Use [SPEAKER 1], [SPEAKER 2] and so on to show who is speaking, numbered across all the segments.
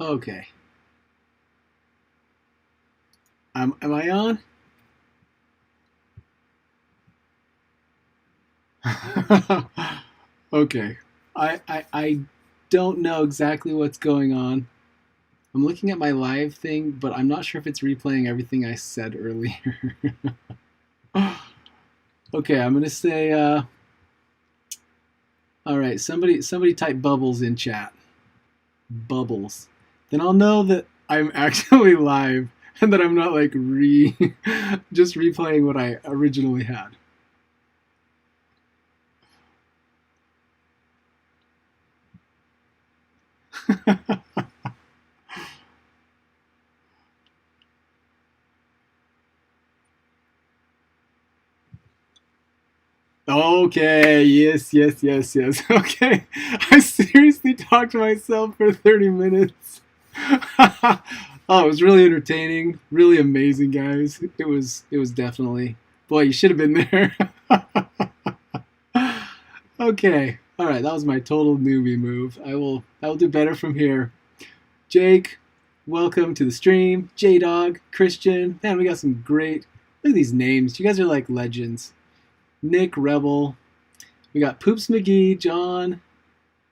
[SPEAKER 1] Okay. Am I on? Okay. I don't know exactly what's going on. I'm looking at my live thing, but I'm not sure if it's replaying everything I said earlier. Okay, I'm gonna say all right, somebody type bubbles in chat. Bubbles. Then I'll know that I'm actually live and that I'm not like just replaying what I originally had. Okay, yes. Okay, I seriously talked to myself for 30 minutes. Oh, it was really entertaining, really amazing, guys. It was definitely. Boy, you should have been there. Okay, all right, that was my total newbie move. I will do better from here. Jake, welcome to the stream. J Dog, Christian, man, we got some great. Look at these names. You guys are like legends. Nick Rebel, we got Poops McGee, John,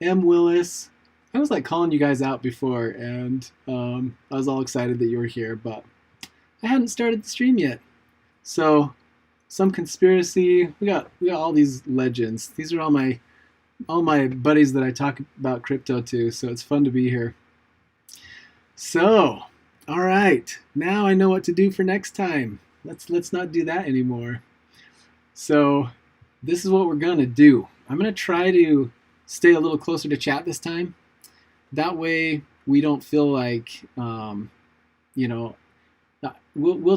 [SPEAKER 1] M. Willis. I was like calling you guys out before, and I was all excited that you were here, but I hadn't started the stream yet. So, some conspiracy. We got all these legends. These are all my buddies that I talk about crypto to. So it's fun to be here. So, all right. Now I know what to do for next time. Let's not do that anymore. So this is what we're going to do. I'm going to try to stay a little closer to chat this time. That way we don't feel like, we'll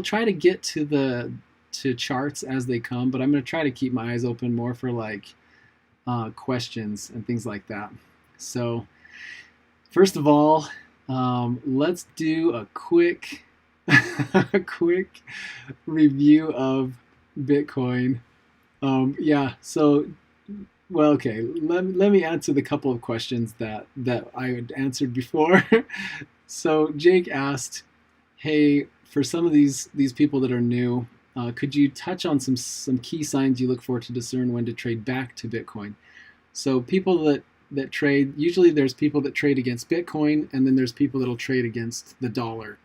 [SPEAKER 1] try to get to charts as they come, but I'm going to try to keep my eyes open more for like questions and things like that. So first of all, let's do a quick, a quick review of Bitcoin. So, well, okay, let me answer the couple of questions that I had answered before. So Jake asked, hey, for some of these people that are new, could you touch on some key signs you look for to discern when to trade back to Bitcoin? So people that trade, usually there's people that trade against Bitcoin, and then there's people that'll trade against the dollar.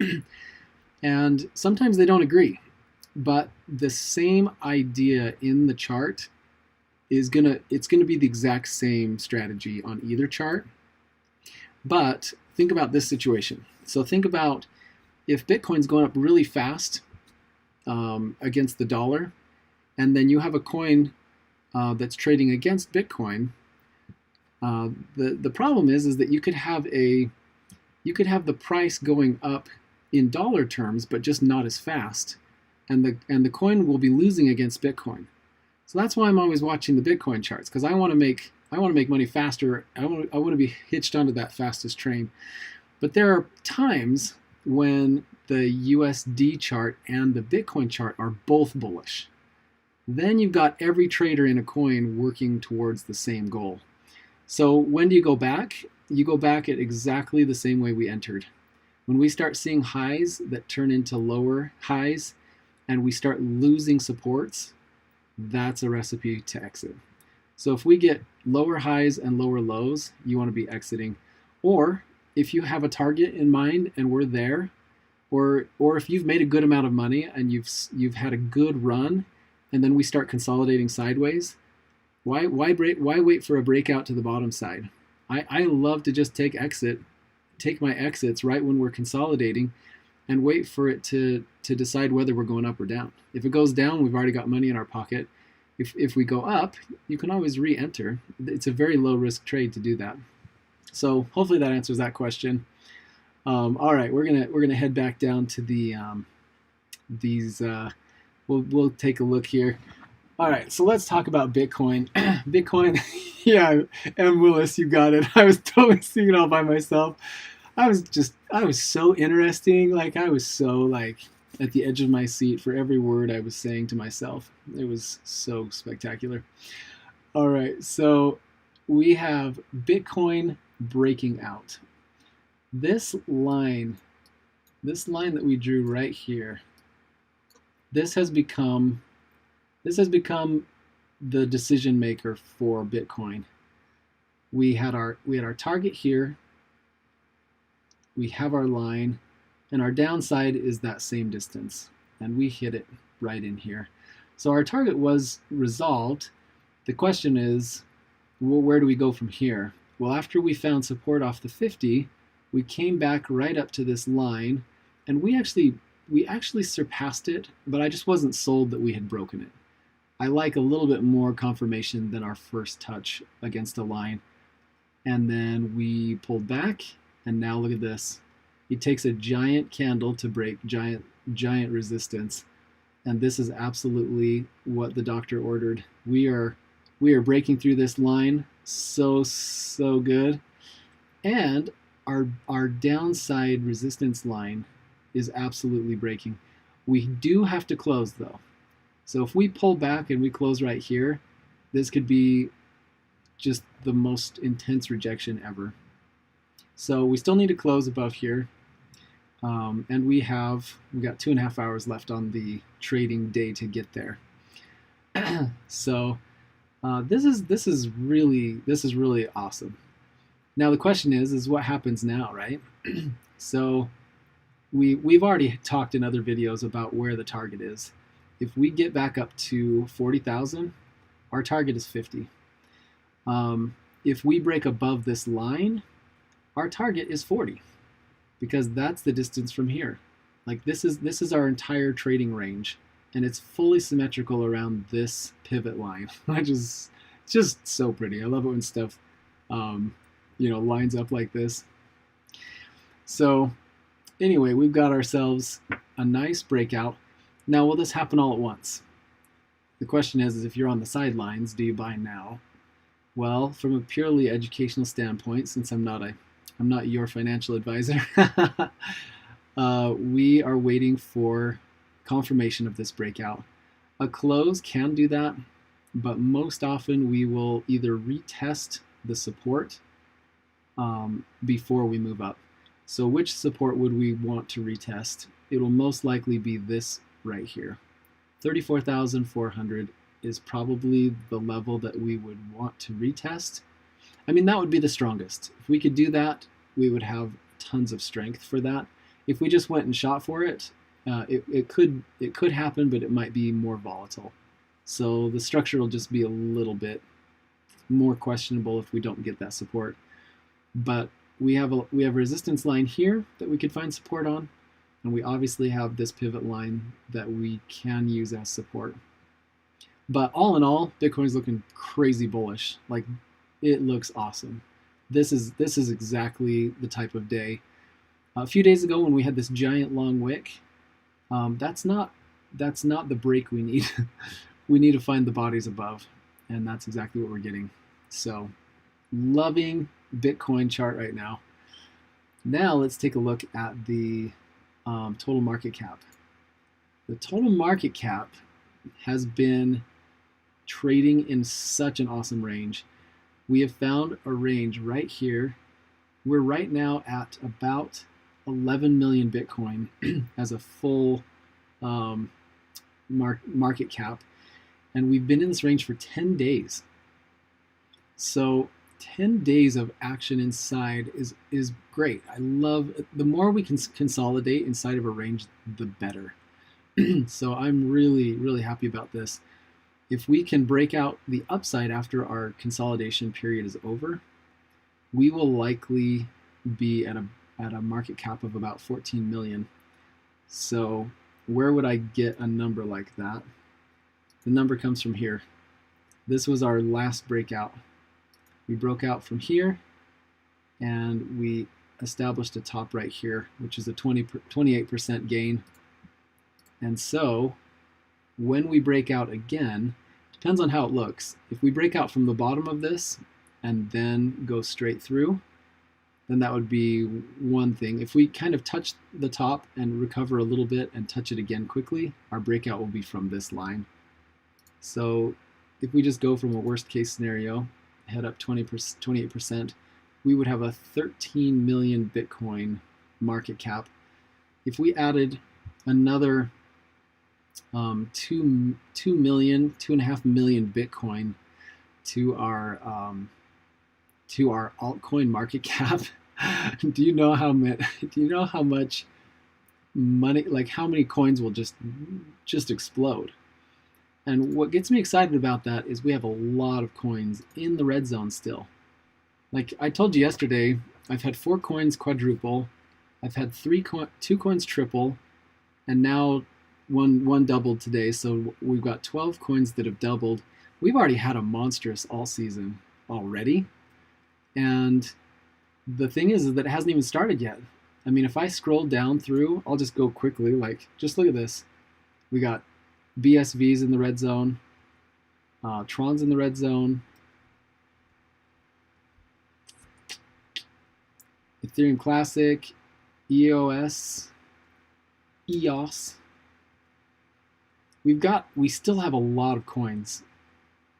[SPEAKER 1] And sometimes they don't agree. But the same idea in the chart it's gonna be the exact same strategy on either chart. But think about this situation. So think about if Bitcoin's going up really fast against the dollar, and then you have a coin that's trading against Bitcoin. The problem is that you could have the price going up in dollar terms, but just not as fast. And the coin will be losing against Bitcoin. So that's why I'm always watching the Bitcoin charts, because I want to make money faster. I want to be hitched onto that fastest train. But there are times when the USD chart and the Bitcoin chart are both bullish. Then you've got every trader in a coin working towards the same goal. So when do you go back? You go back at exactly the same way we entered. When we start seeing highs that turn into lower highs, and we start losing supports, that's a recipe to exit. So if we get lower highs and lower lows, you want to be exiting. Or if you have a target in mind and we're there, or if you've made a good amount of money and you've had a good run, and then we start consolidating sideways, why wait for a breakout to the bottom side? I love to just take my exits right when we're consolidating, and wait for it to decide whether we're going up or down. If it goes down, we've already got money in our pocket. If we go up, you can always re-enter. It's a very low risk trade to do that. So hopefully that answers that question. All right, we're gonna head back down to the we'll take a look here. All right, so let's talk about Bitcoin. Bitcoin, yeah, M. Willis, you got it. I was totally seeing it all by myself. I was so interesting. Like I was so like at the edge of my seat for every word I was saying to myself. It was so spectacular. All right, so we have Bitcoin breaking out. This line that we drew right here, this has become the decision maker for Bitcoin. We had our target here, we have our line, and our downside is that same distance, and we hit it right in here. So our target was resolved. The question is, well, where do we go from here? Well, after we found support off the 50, we came back right up to this line, and we actually surpassed it, but I just wasn't sold that we had broken it. I like a little bit more confirmation than our first touch against a line. And then we pulled back, and now look at this. It takes a giant candle to break giant resistance, and this is absolutely what the doctor ordered. We are breaking through this line so good, and our downside resistance line is absolutely breaking. We do have to close though. So if we pull back and we close right here, this could be just the most intense rejection ever. So we still need to close above here, and we got 2.5 hours left on the trading day to get there. So this is really awesome. Now the question is what happens now, right? So we've already talked in other videos about where the target is. If we get back up to 40,000, our target is 50. If we break above this line, our target is 40, because that's the distance from here. Like this is our entire trading range, and it's fully symmetrical around this pivot line, which is just so pretty. I love it when stuff lines up like this. So anyway, we've got ourselves a nice breakout. Now, will this happen all at once? The question is if you're on the sidelines, do you buy now? Well, from a purely educational standpoint, since I'm not your financial advisor, we are waiting for confirmation of this breakout. A close can do that, but most often we will either retest the support before we move up. So which support would we want to retest? It will most likely be this right here. 34,400 is probably the level that we would want to retest. I mean, that would be the strongest. If we could do that, we would have tons of strength for that. If we just went and shot for it, it could happen, but it might be more volatile. So the structure will just be a little bit more questionable if we don't get that support. But we have a resistance line here that we could find support on, and we obviously have this pivot line that we can use as support. But all in all, Bitcoin's looking crazy bullish. Like, it looks awesome. This is exactly the type of day. A few days ago when we had this giant long wick, that's not the break we need. We need to find the bodies above, and that's exactly what we're getting. So, loving Bitcoin chart right now. Now let's take a look at the total market cap. The total market cap has been trading in such an awesome range. We have found a range right here. We're right now at about 11 million Bitcoin as a full market cap, and we've been in this range for 10 days. So 10 days of action inside is great. I love, the more we can consolidate inside of a range, the better. So I'm really happy about this. If we can break out the upside after our consolidation period is over, we will likely be at a market cap of about 14 million. So where would I get a number like that? The number comes from here. This was our last breakout. We broke out from here, and we established a top right here, which is a 28% gain. And so when we break out again, depends on how it looks. If we break out from the bottom of this and then go straight through, then that would be one thing. If we kind of touch the top and recover a little bit and touch it again quickly, our breakout will be from this line. So if we just go from a worst case scenario, head up 28%, we would have a 13 million Bitcoin market cap. If we added another 2.5 million Bitcoin to our altcoin market cap, do you know how much money, like how many coins will just explode? And what gets me excited about that is we have a lot of coins in the red zone still. Like I told you yesterday, I've had 4 coins quadruple, I've had 2 coins triple, and now one doubled today. So we've got 12 coins that have doubled. We've already had a monstrous alt season already. And the thing is that it hasn't even started yet. I mean, if I scroll down through, I'll just go quickly, like just look at this. We got BSVs in the red zone, Tron's in the red zone, Ethereum Classic, EOS. We still have a lot of coins.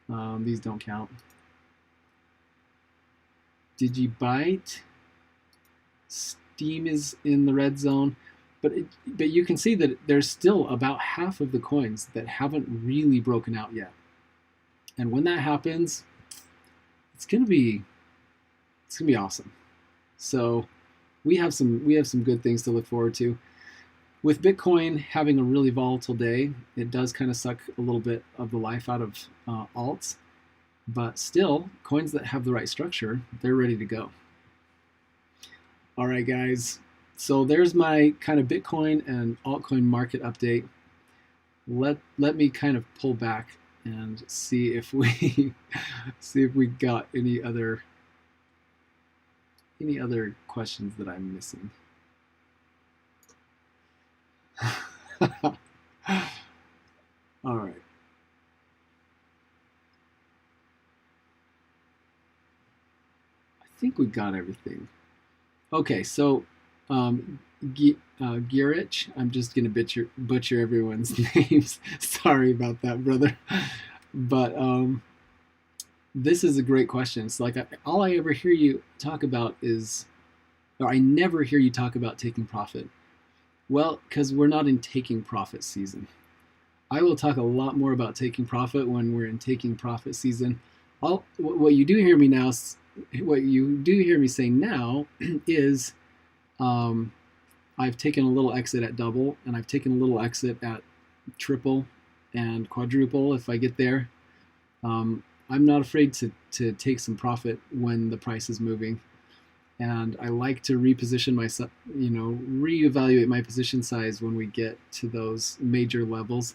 [SPEAKER 1] These don't count. Digibyte, Steam is in the red zone, but you can see that there's still about half of the coins that haven't really broken out yet. And when that happens, it's gonna be awesome. So we have some good things to look forward to. With Bitcoin having a really volatile day, it does kind of suck a little bit of the life out of alts, but still, coins that have the right structure, they're ready to go. All right, guys. So there's my kind of Bitcoin and altcoin market update. Let me kind of pull back and see if we got any other questions that I'm missing. All right. I think we got everything. Okay, so Gierich, I'm just gonna butcher everyone's names. Sorry about that, brother. But this is a great question. It's like all I ever hear you talk about is, or I never hear you talk about taking profit. Well, because we're not in taking profit season. I will talk a lot more about taking profit when we're in taking profit season. What you do hear me now, what you do hear me say now is I've taken a little exit at double, and I've taken a little exit at triple and quadruple if I get there. I'm not afraid to take some profit when the price is moving. And I like to reposition myself, reevaluate my position size when we get to those major levels.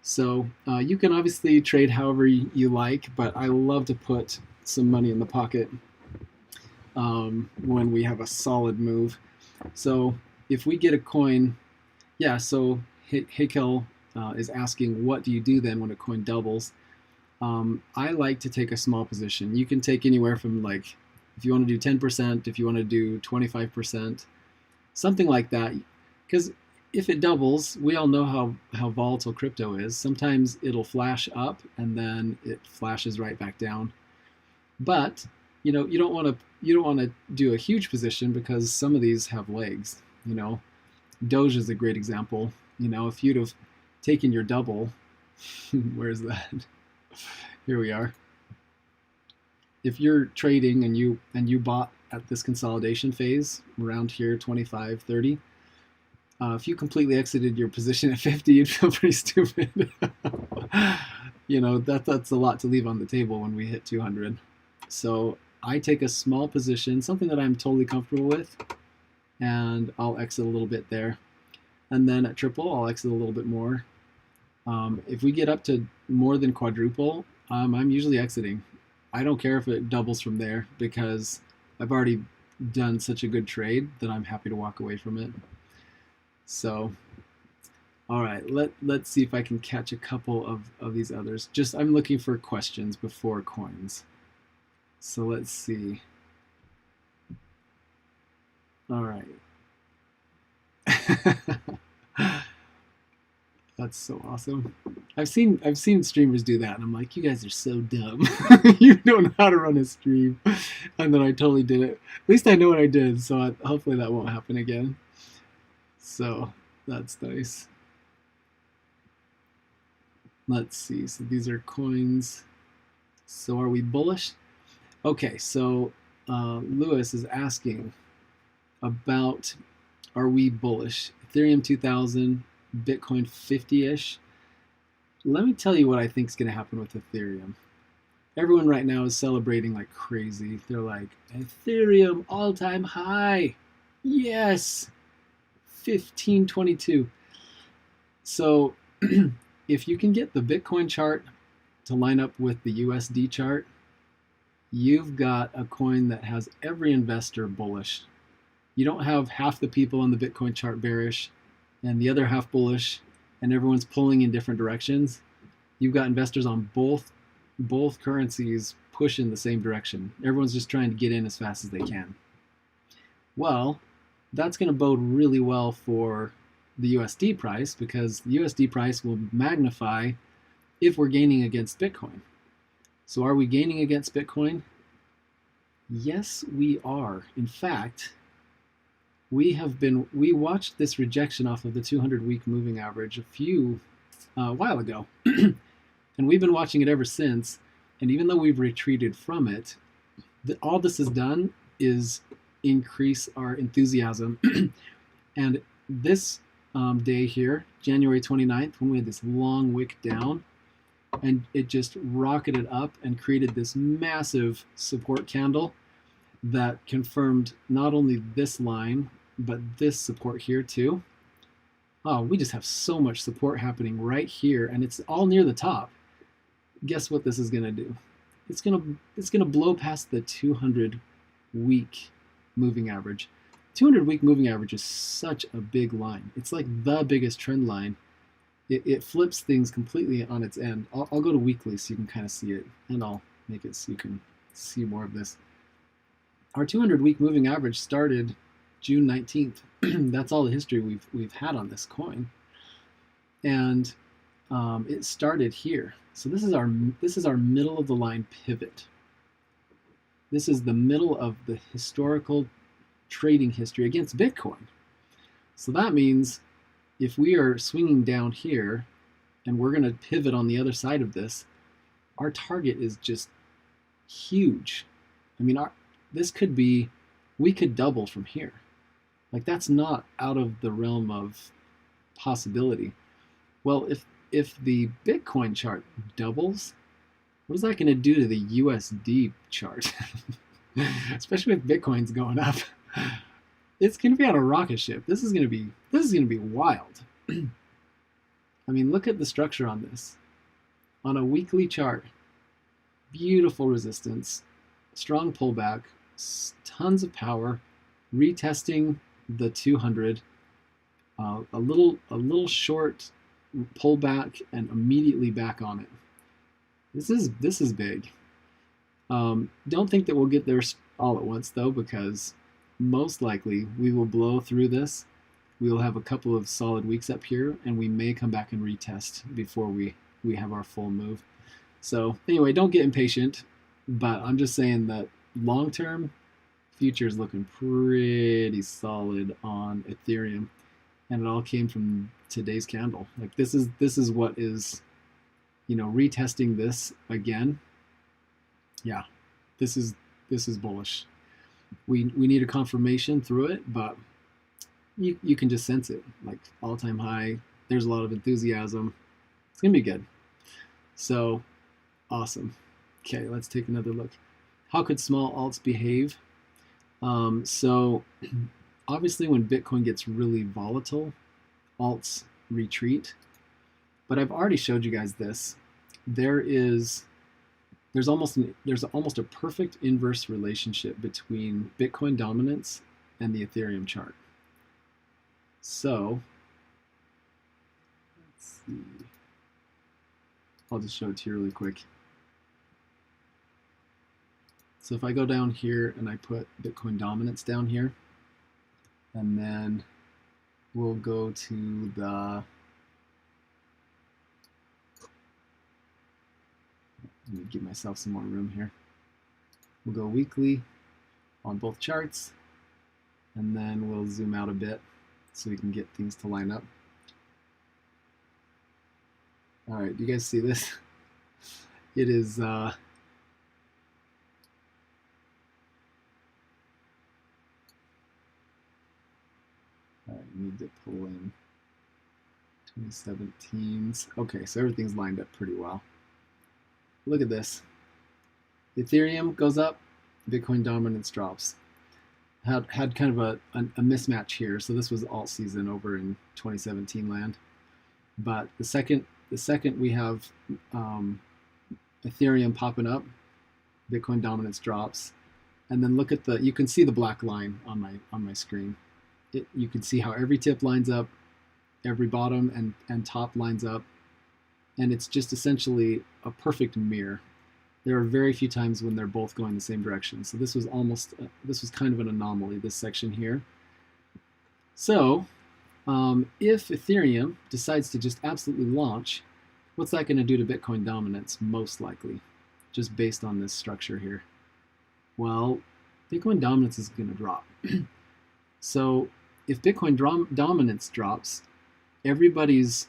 [SPEAKER 1] So you can obviously trade however you like, but I love to put some money in the pocket when we have a solid move. So if we get a coin, yeah, so Hakel is asking, what do you do then when a coin doubles? I like to take a small position. You can take anywhere from, like, if you want to do 10%, if you want to do 25%, something like that. Because if it doubles, we all know how volatile crypto is. Sometimes it'll flash up and then it flashes right back down. But you don't want to do a huge position because some of these have legs. Doge is a great example. If you'd have taken your double, where's that? Here we are. If you're trading and you bought at this consolidation phase around here, 25, 30, if you completely exited your position at 50, you'd feel pretty stupid. That's a lot to leave on the table when we hit 200. So I take a small position, something that I'm totally comfortable with, and I'll exit a little bit there. And then at triple, I'll exit a little bit more. If we get up to more than quadruple, I'm usually exiting. I don't care if it doubles from there because I've already done such a good trade that I'm happy to walk away from it. So, all right, let's see if I can catch a couple of these others. I'm looking for questions before coins. So let's see. All right. That's so awesome. I've seen streamers do that, and I'm like, you guys are so dumb. You don't know how to run a stream, and then I totally did it. At least I know what I did, so hopefully that won't happen again. So that's nice. Let's see. So these are coins. So are we bullish? Okay. So Lewis is asking about, are we bullish? Ethereum 2000, Bitcoin 50-ish. Let me tell you what I think is going to happen with Ethereum. Everyone right now is celebrating like crazy. They're like, Ethereum all-time high. Yes. 1522. So if you can get the Bitcoin chart to line up with the USD chart, you've got a coin that has every investor bullish. You don't have half the people on the Bitcoin chart bearish and the other half bullish, and everyone's pulling in different directions. You've got investors on both currencies pushing the same direction. Everyone's just trying to get in as fast as they can. Well, that's going to bode really well for the USD price, because the USD price will magnify if we're gaining against Bitcoin. So are we gaining against Bitcoin? Yes, we are. In fact, we watched this rejection off of the 200-week moving average a while ago, and we've been watching it ever since. And even though we've retreated from it, all this has done is increase our enthusiasm. And this day here, January 29th, when we had this long wick down, and it just rocketed up and created this massive support candle that confirmed not only this line, but this support here too. Oh, we just have so much support happening right here, and it's all near the top. Guess what this is going to do? It's going to blow past the 200-week moving average. 200-week moving average is such a big line. It's like the biggest trend line. It flips things completely on its end. I'll go to weekly so you can kind of see it, and I'll make it so you can see more of this. Our 200-week moving average started June 19th. That's all the history we've had on this coin, and it started here. So this is our middle of the line pivot. This is the middle of the historical trading history against Bitcoin. So that means if we are swinging down here and we're going to pivot on the other side of this, our target is just huge. I mean, this could be, we could double from here. Like, that's not out of the realm of possibility. Well, if the Bitcoin chart doubles, what is that going to do to the USD chart? Especially with Bitcoin's going up. It's going to be on a rocket ship. This is going to be wild. I mean, look at the structure on this. On a weekly chart, beautiful resistance, strong pullback, tons of power, retesting the 200, a little short pullback, and immediately back on it. This is big. Don't think that we'll get there all at once though, because most likely we will blow through this. We will have a couple of solid weeks up here, and we may come back and retest before we have our full move. So anyway, don't get impatient, but I'm just saying that long term, future is looking pretty solid on Ethereum, and it all came from today's candle. Like, this is what is, retesting this again. Yeah, this is bullish. We need a confirmation through it, but you can just sense it. Like, all-time high. There's a lot of enthusiasm. It's gonna be good. So awesome. Okay, let's take another look. How could small alts behave? So obviously when Bitcoin gets really volatile, alts retreat. But I've already showed you guys this. There's almost a perfect inverse relationship between Bitcoin dominance and the Ethereum chart. So let's see. I'll just show it to you really quick. So if I go down here and I put Bitcoin dominance down here, and then we'll go to the Let me give myself some more room here. We'll go weekly on both charts, and then we'll zoom out a bit so we can get things to line up. All right, do you guys see this? It is all right, need to pull in 2017s. Okay, so everything's lined up pretty well. Look at this. Ethereum goes up, Bitcoin dominance drops. Had kind of a mismatch here. So this was alt season over in 2017 land. But the second we have Ethereum popping up, Bitcoin dominance drops. And then look at you can see the black line on my screen. You can see how every tip lines up, every bottom and top lines up, and it's just essentially a perfect mirror. There are very few times when they're both going the same direction. So this was kind of an anomaly, this section here. So if Ethereum decides to just absolutely launch, what's that going to do to Bitcoin dominance? Most likely, just based on this structure here. Well, Bitcoin dominance is going to drop. So if Bitcoin dominance drops, everybody's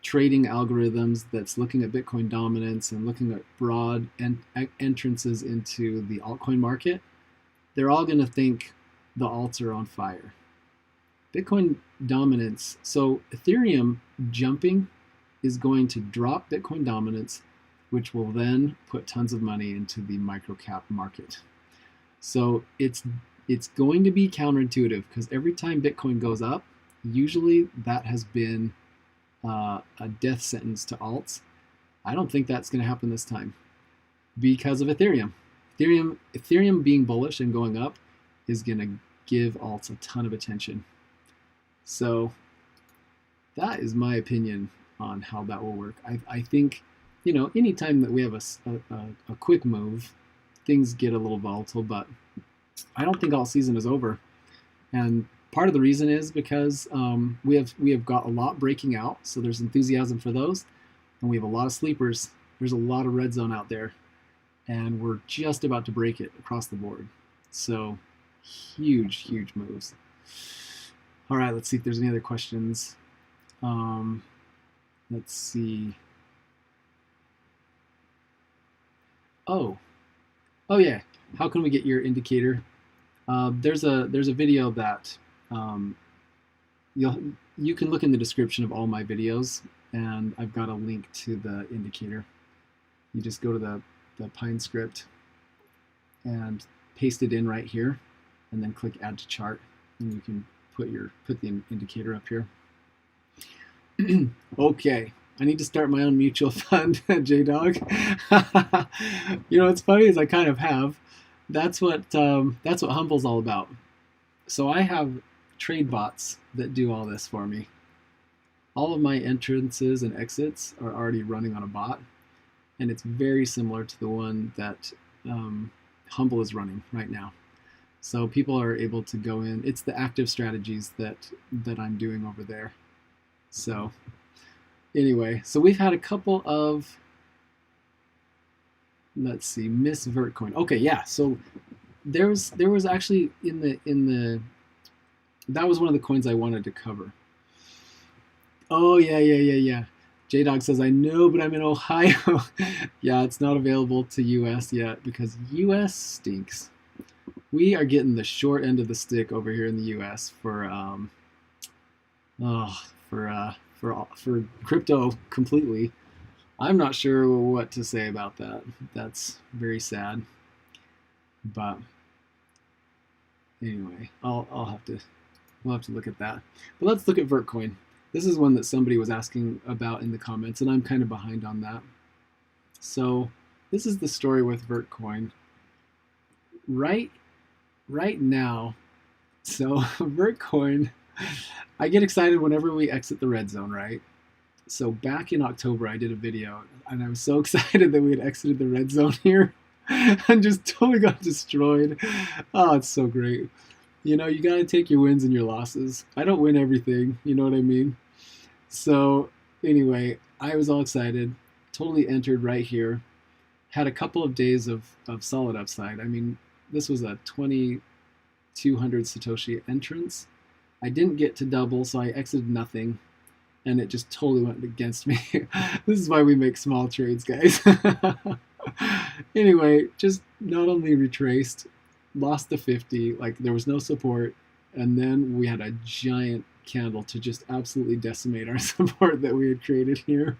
[SPEAKER 1] trading algorithms that's looking at Bitcoin dominance and looking at broad entrances into the altcoin market, they're all going to think the alts are on fire. Bitcoin dominance, so Ethereum jumping is going to drop Bitcoin dominance, which will then put tons of money into the microcap market. So it's going to be counterintuitive, because every time Bitcoin goes up, usually that has been a death sentence to alts. I don't think that's going to happen this time because of Ethereum. Ethereum being bullish and going up is going to give alts a ton of attention. So that is my opinion on how that will work. I think, you know, anytime that we have a quick move, things get a little volatile, but I don't think alt season is over. And part of the reason is because we have got a lot breaking out, so there's enthusiasm for those, and we have a lot of sleepers. There's a lot of red zone out there, and we're just about to break it across the board. So huge moves. All right, let's see if there's any other questions. Let's see. Oh yeah. How can we get your indicator? There's a video that you can look in the description of all my videos, and I've got a link to the indicator. You just go to the Pine script and paste it in right here, and then click Add to Chart, and you can put the indicator up here. Okay, I need to start my own mutual fund, J-Dog. You know, what's funny is I kind of have. That's what Humble's all about. So I have trade bots that do all this for me. All of my entrances and exits are already running on a bot, and it's very similar to the one that Humble is running right now. So people are able to go in. It's the active strategies that I'm doing over there. So anyway, so we've had a couple of, let's see, Miss Vertcoin. Okay, yeah. So there was actually in the that was one of the coins I wanted to cover. Oh yeah. J-Dog says, I know, but I'm in Ohio. Yeah, it's not available to US yet because US stinks. We are getting the short end of the stick over here in the US for crypto completely. I'm not sure what to say about that. That's very sad. But anyway, we'll have to look at that. But let's look at Vertcoin. This is one that somebody was asking about in the comments, and I'm kind of behind on that. So this is the story with Vertcoin. Right now, so Vertcoin, I get excited whenever we exit the red zone, right? So back in October, I did a video, and I was so excited that we had exited the red zone here and just totally got destroyed. Oh, it's so great. You know, you got to take your wins and your losses. I don't win everything, you know what I mean? So anyway, I was all excited, totally entered right here, had a couple of days of solid upside. I mean, this was a 2,200 Satoshi entrance. I didn't get to double, so I exited nothing, and it just totally went against me. This is why we make small trades, guys. Anyway, just not only retraced, lost the 50, like there was no support, and then we had a giant candle to just absolutely decimate our support that we had created here.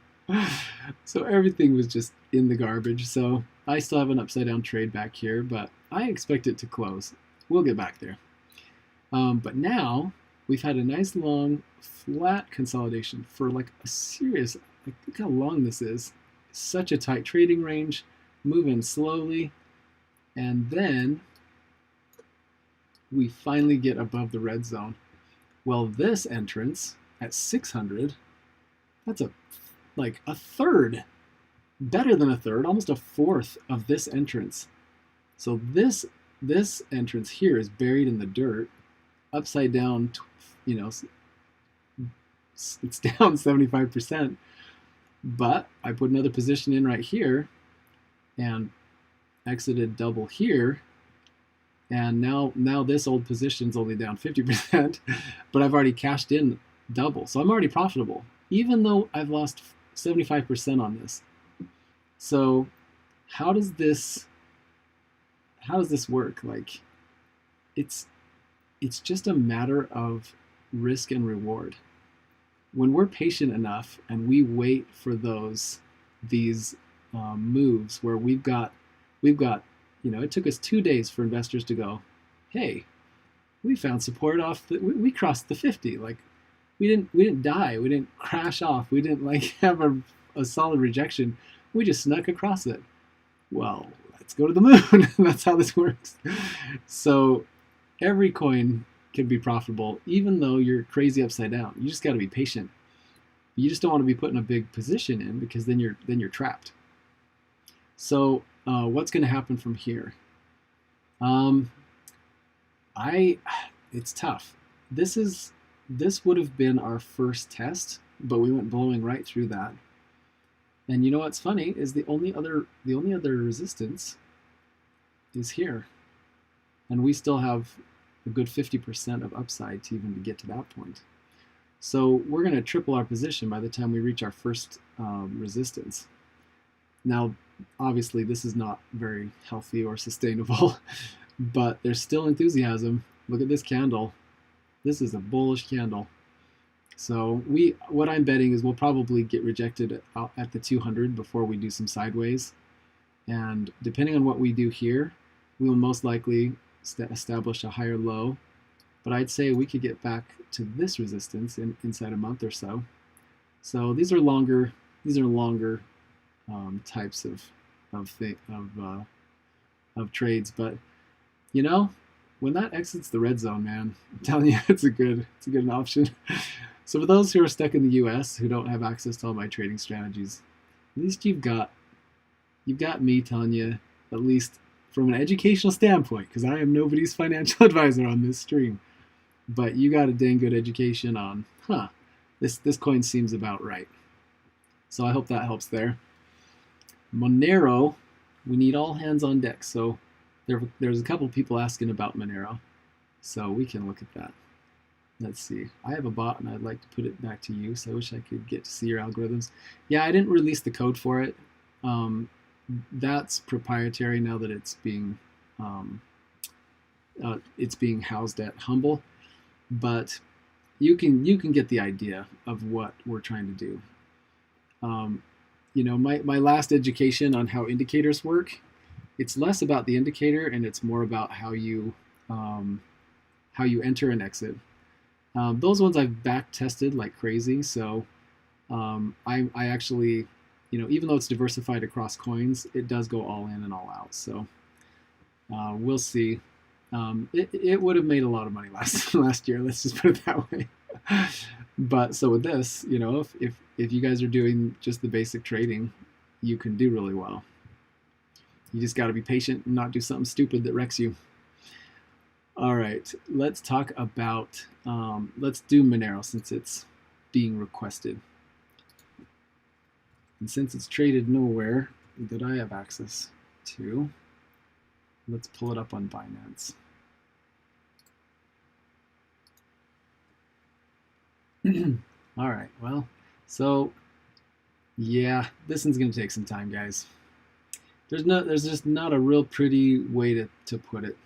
[SPEAKER 1] So everything was just in the garbage. So I still have an upside down trade back here, but I expect it to close. We'll get back there. But now we've had a nice long flat consolidation for like a serious, like look how long this is. Such a tight trading range, moving slowly, and then we finally get above the red zone. Well, this entrance at 600, that's like a third, better than a third, almost a fourth of this entrance. So this entrance here is buried in the dirt, upside down, you know, it's down 75%, but I put another position in right here and exited double here, and now this old position's only down 50%, but I've already cashed in double, so I'm already profitable, even though I've lost 75% on this. So how does this work? Like, it's just a matter of risk and reward. When we're patient enough and we wait for these moves where we've got, you know, it took us 2 days for investors to go, hey, we found support off we crossed the 50. Like, we didn't die, we didn't crash off, we didn't like have a solid rejection, we just snuck across it. Well, let's go to the moon. That's how this works. So every coin can be profitable, even though you're crazy upside down. You just got to be patient. You just don't want to be putting a big position in, because then you're trapped. So what's going to happen from here? It's tough. This would have been our first test, but we went blowing right through that. And you know what's funny is the only other resistance is here, and we still have a good 50% of upside to even get to that point. So we're going to triple our position by the time we reach our first resistance. Now, obviously, this is not very healthy or sustainable, but there's still enthusiasm. Look at this candle. This is a bullish candle. So what I'm betting is we'll probably get rejected at the 200 before we do some sideways. And depending on what we do here, we will most likely establish a higher low. But I'd say we could get back to this resistance inside a month or so. So these are longer types of trades. But you know, when that exits the red zone, man, I'm telling you, it's a good option. So for those who are stuck in the US who don't have access to all my trading strategies, at least you've got me telling you, at least from an educational standpoint, because I am nobody's financial advisor on this stream, but you got a dang good education on, this coin seems about right. So I hope that helps there. Monero, we need all hands on deck. So there's a couple people asking about Monero, so we can look at that. Let's see. I have a bot and I'd like to put it back to use. I wish I could get to see your algorithms. Yeah, I didn't release the code for it. That's proprietary now that it's being housed at Humble, but you can get the idea of what we're trying to do. You know, my last education on how indicators work, it's less about the indicator and it's more about how you enter and exit. Those ones I've back tested like crazy. So I actually, you know, even though it's diversified across coins, it does go all in and all out. So we'll see. It would have made a lot of money last year. Let's just put it that way. But so with this, you know, if you guys are doing just the basic trading, you can do really well. You just got to be patient and not do something stupid that wrecks you. All right, let's talk about, let's do Monero since it's being requested. And since it's traded nowhere, that I have access to. Let's pull it up on Binance. All right, well, so yeah, this one's gonna take some time, guys. There's just not a real pretty way to put it.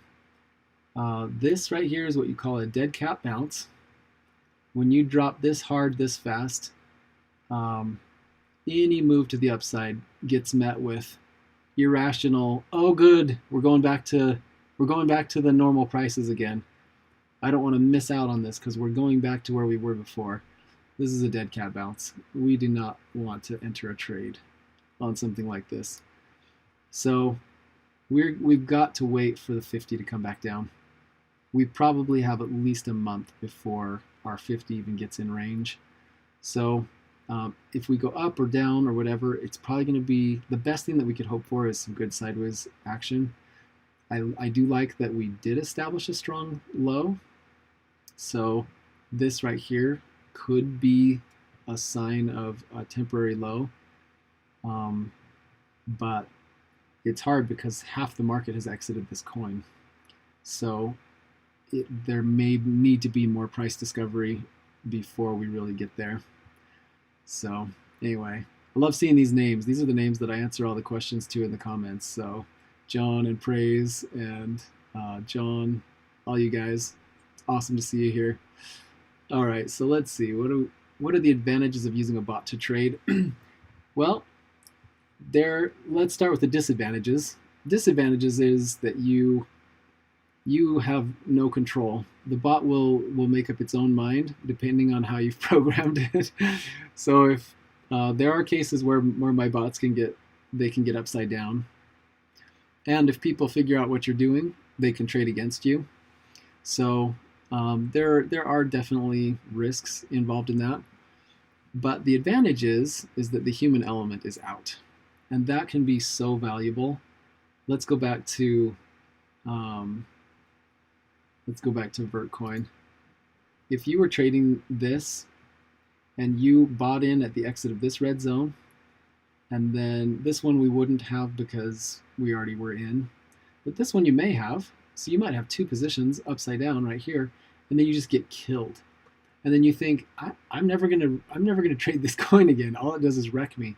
[SPEAKER 1] This right here is what you call a dead cat bounce. When you drop this hard, this fast, any move to the upside gets met with irrational, oh good, we're going back to the normal prices again. I don't want to miss out on this because we're going back to where we were before. This is a dead cat bounce. We do not want to enter a trade on something like this. So we've got to wait for the 50 to come back down. We probably have at least a month before our 50 even gets in range. So if we go up or down or whatever, it's probably going to be the best thing that we could hope for is some good sideways action. I do like that we did establish a strong low. So this right here could be a sign of a temporary low. But it's hard because half the market has exited this coin. So there may need to be more price discovery before we really get there. So anyway, I love seeing these names. These are the names that I answer all the questions to in the comments. So John and Praise and John, all you guys, awesome to see you here. All right, so let's see. What are the advantages of using a bot to trade? Well, let's start with the disadvantages. Disadvantages is that you have no control. The bot will make up its own mind depending on how you've programmed it. So if there are cases where my bots can get upside down, and if people figure out what you're doing, they can trade against you. So there are definitely risks involved in that. But the advantage is that the human element is out, and that can be so valuable. Let's go back to Vertcoin. If you were trading this and you bought in at the exit of this red zone, and then this one we wouldn't have because we already were in, but this one you may have. So you might have two positions upside down right here, and then you just get killed. And then you think, I'm never gonna trade this coin again. All it does is wreck me.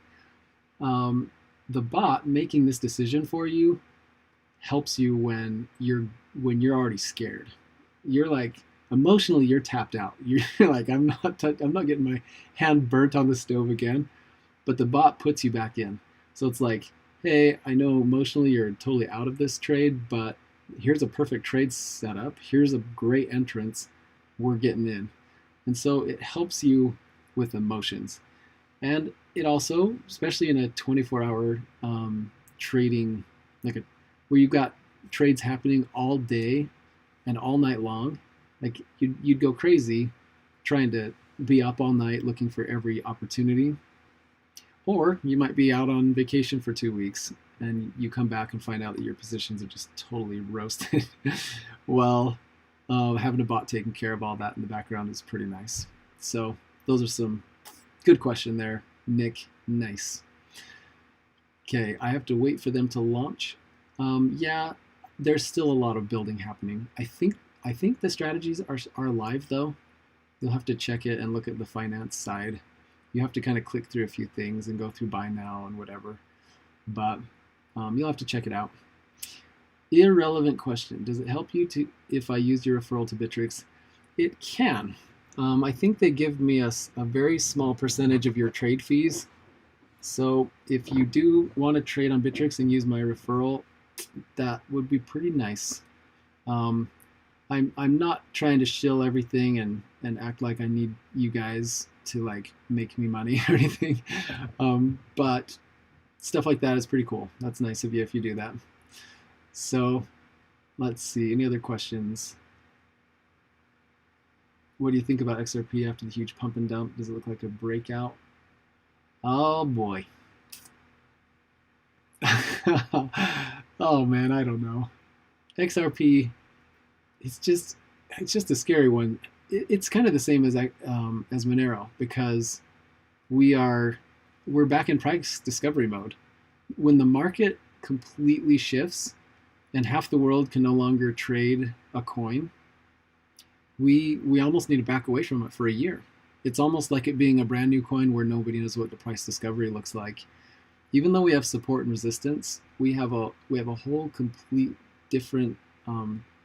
[SPEAKER 1] The bot making this decision for you helps you when you're already scared. You're like emotionally you're tapped out. You're like, I'm not getting my hand burnt on the stove again. But the bot puts you back in. So it's like, hey, I know emotionally you're totally out of this trade, but here's a perfect trade setup. Here's a great entrance. We're getting in. And so it helps you with emotions. And it also, especially in a 24-hour trading, where you've got trades happening all day and all night long, like you'd go crazy trying to be up all night looking for every opportunity. Or you might be out on vacation for 2 weeks and you come back and find out that your positions are just totally roasted. Well, having a bot taking care of all that in the background is pretty nice. So those are some good question there, Nick. Nice. Okay, I have to wait for them to launch. Yeah, there's still a lot of building happening. I think the strategies are live though. You'll have to check it and look at the finance side. You have to kind of click through a few things and go through buy now and whatever. But you'll have to check it out. Irrelevant question. Does it help you if I use your referral to Bittrex? It can. I think they give me a very small percentage of your trade fees. So if you do want to trade on Bittrex and use my referral, that would be pretty nice. I'm not trying to shill everything and act like I need you guys to like make me money or anything. But stuff like that is pretty cool. That's nice of you if you do that. So let's see, any other questions? What do you think about XRP after the huge pump and dump? Does it look like a breakout? Oh boy. Oh man, I don't know. XRP, it's just a scary one. It's kind of the same as Monero because we're back in price discovery mode. when the market completely shifts and half the world can no longer trade a coin, we almost need to back away from it for a year. It's almost like it being a brand new coin where nobody knows what the price discovery looks like. Even though we have support and resistance, we have a whole complete different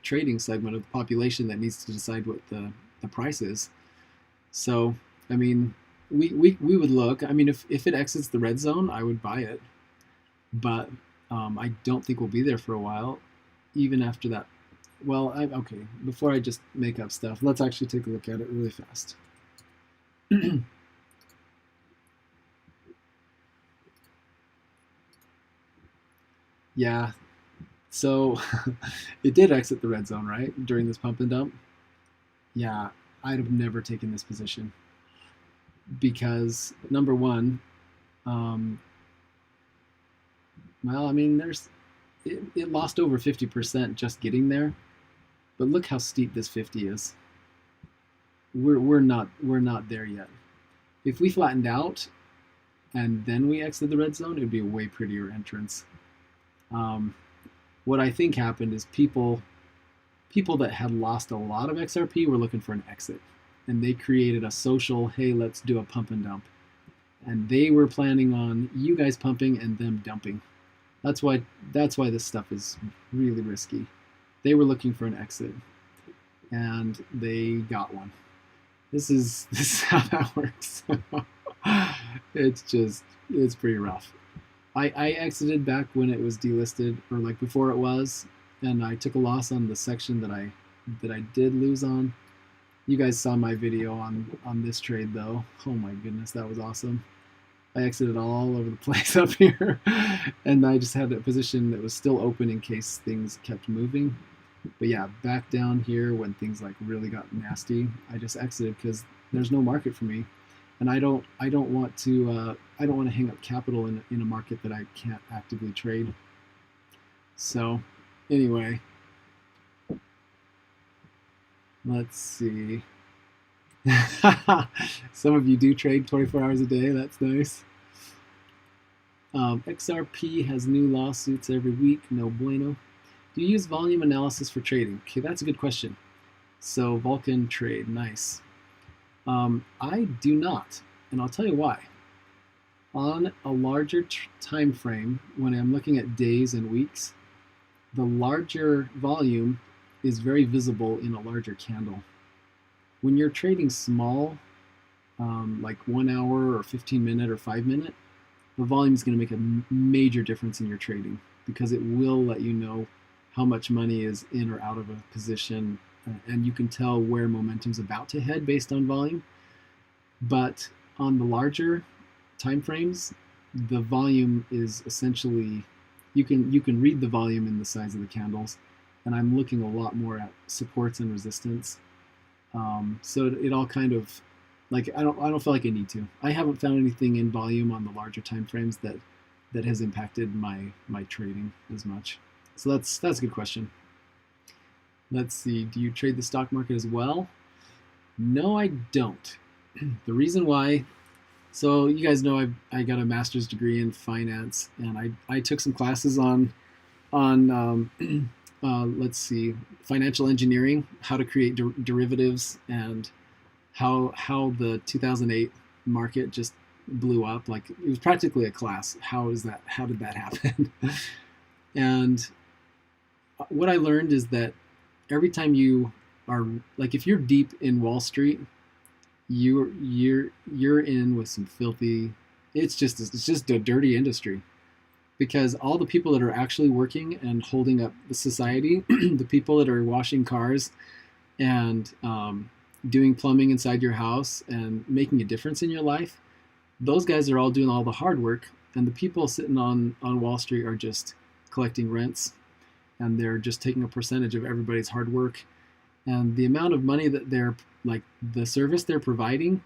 [SPEAKER 1] trading segment of the population that needs to decide what the price is. So, I mean, we would look. I mean, if it exits the red zone, I would buy it. But I don't think we'll be there for a while, even after that. Well, okay, before I just make up stuff, let's actually take a look at it really fast. Yeah, so it did exit the red zone, right, during this pump and dump. Yeah, I'd have never taken this position because number one, um, well, I mean, it lost over 50% just getting there, but look how steep this 50 is. We're not there yet. If we flattened out and then we exit the red zone, it would be a way prettier entrance. What I think happened is people that had lost a lot of XRP were looking for an exit, and they created a social, hey, let's do a pump and dump, and they were planning on you guys pumping and them dumping. That's why this stuff is really risky. They were looking for an exit, and they got one. This is how that works. It's pretty rough. I exited back when it was delisted, or like before it was, and I took a loss on the section that I did lose on. You guys saw my video on this trade though. Oh my goodness, that was awesome. I exited all over the place up here, and I just had a position that was still open in case things kept moving. But yeah, back down here when things like really got nasty, I just exited because there's no market for me, and I don't want to hang up capital in a market that I can't actively trade. So anyway, let's see. Some of you do trade 24 hours a day. That's nice. XRP has new lawsuits every week. No bueno. Do you use volume analysis for trading? Okay, that's a good question. So Vulcan trade, nice. I do not, and I'll tell you why. On a larger time frame, when I'm looking at days and weeks, the larger volume is very visible in a larger candle. When you're trading small, like 1 hour or 15-minute or 5-minute, the volume is going to make a major difference in your trading because it will let you know how much money is in or out of a position, and you can tell where momentum's about to head based on volume. But on the larger time frames, the volume is essentially, you can read the volume in the size of the candles, and I'm looking a lot more at supports and resistance. So it all kind of, like, I don't feel like I need to. I haven't found anything in volume on the larger time frames that has impacted my trading as much. So that's a good question. Let's see. Do you trade the stock market as well? No, I don't. The reason why, so you guys know I got a master's degree in finance, and I took some classes on let's see, financial engineering, how to create derivatives, and how the 2008 market just blew up. Like, it was practically a class. How did that happen? And what I learned is that every time you are, like, if you're deep in Wall Street, you're in with some filthy, it's just a dirty industry, because all the people that are actually working and holding up the society, the people that are washing cars and doing plumbing inside your house and making a difference in your life, those guys are all doing all the hard work, and the people sitting on Wall Street are just collecting rents, and they're just taking a percentage of everybody's hard work. And the amount of money that they're, like, the service they're providing,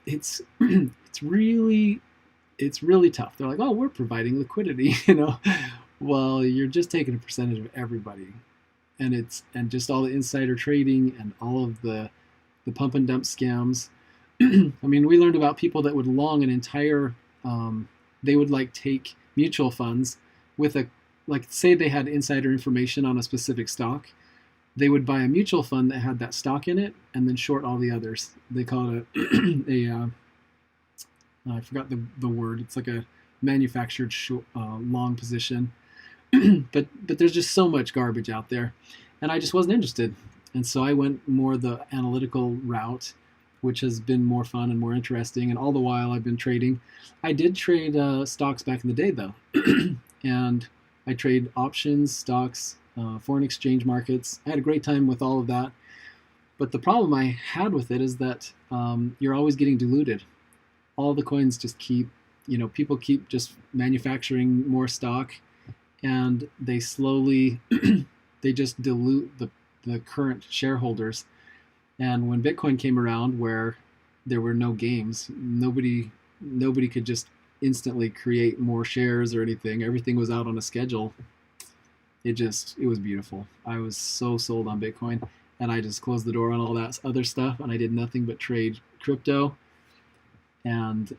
[SPEAKER 1] it's really tough. They're like, oh, we're providing liquidity, Well, you're just taking a percentage of everybody, and just all the insider trading and all of the pump and dump scams. I mean, we learned about people that would long an entire they would like take mutual funds with a, like say they had insider information on a specific stock, they would buy a mutual fund that had that stock in it and then short all the others. They call it I forgot the word. It's like a manufactured long position. but there's just so much garbage out there, and I just wasn't interested. And so I went more the analytical route, which has been more fun and more interesting. And all the while I've been trading. I did trade stocks back in the day though, and I trade options, stocks, foreign exchange markets. I had a great time with all of that. But the problem I had with it is that you're always getting diluted. All the coins just keep, people keep just manufacturing more stock, and they slowly, they just dilute the current shareholders. And when Bitcoin came around, where there were no games, nobody could just instantly create more shares or anything. Everything was out on a schedule. It was beautiful. I was so sold on Bitcoin, and I just closed the door on all that other stuff, and I did nothing but trade crypto and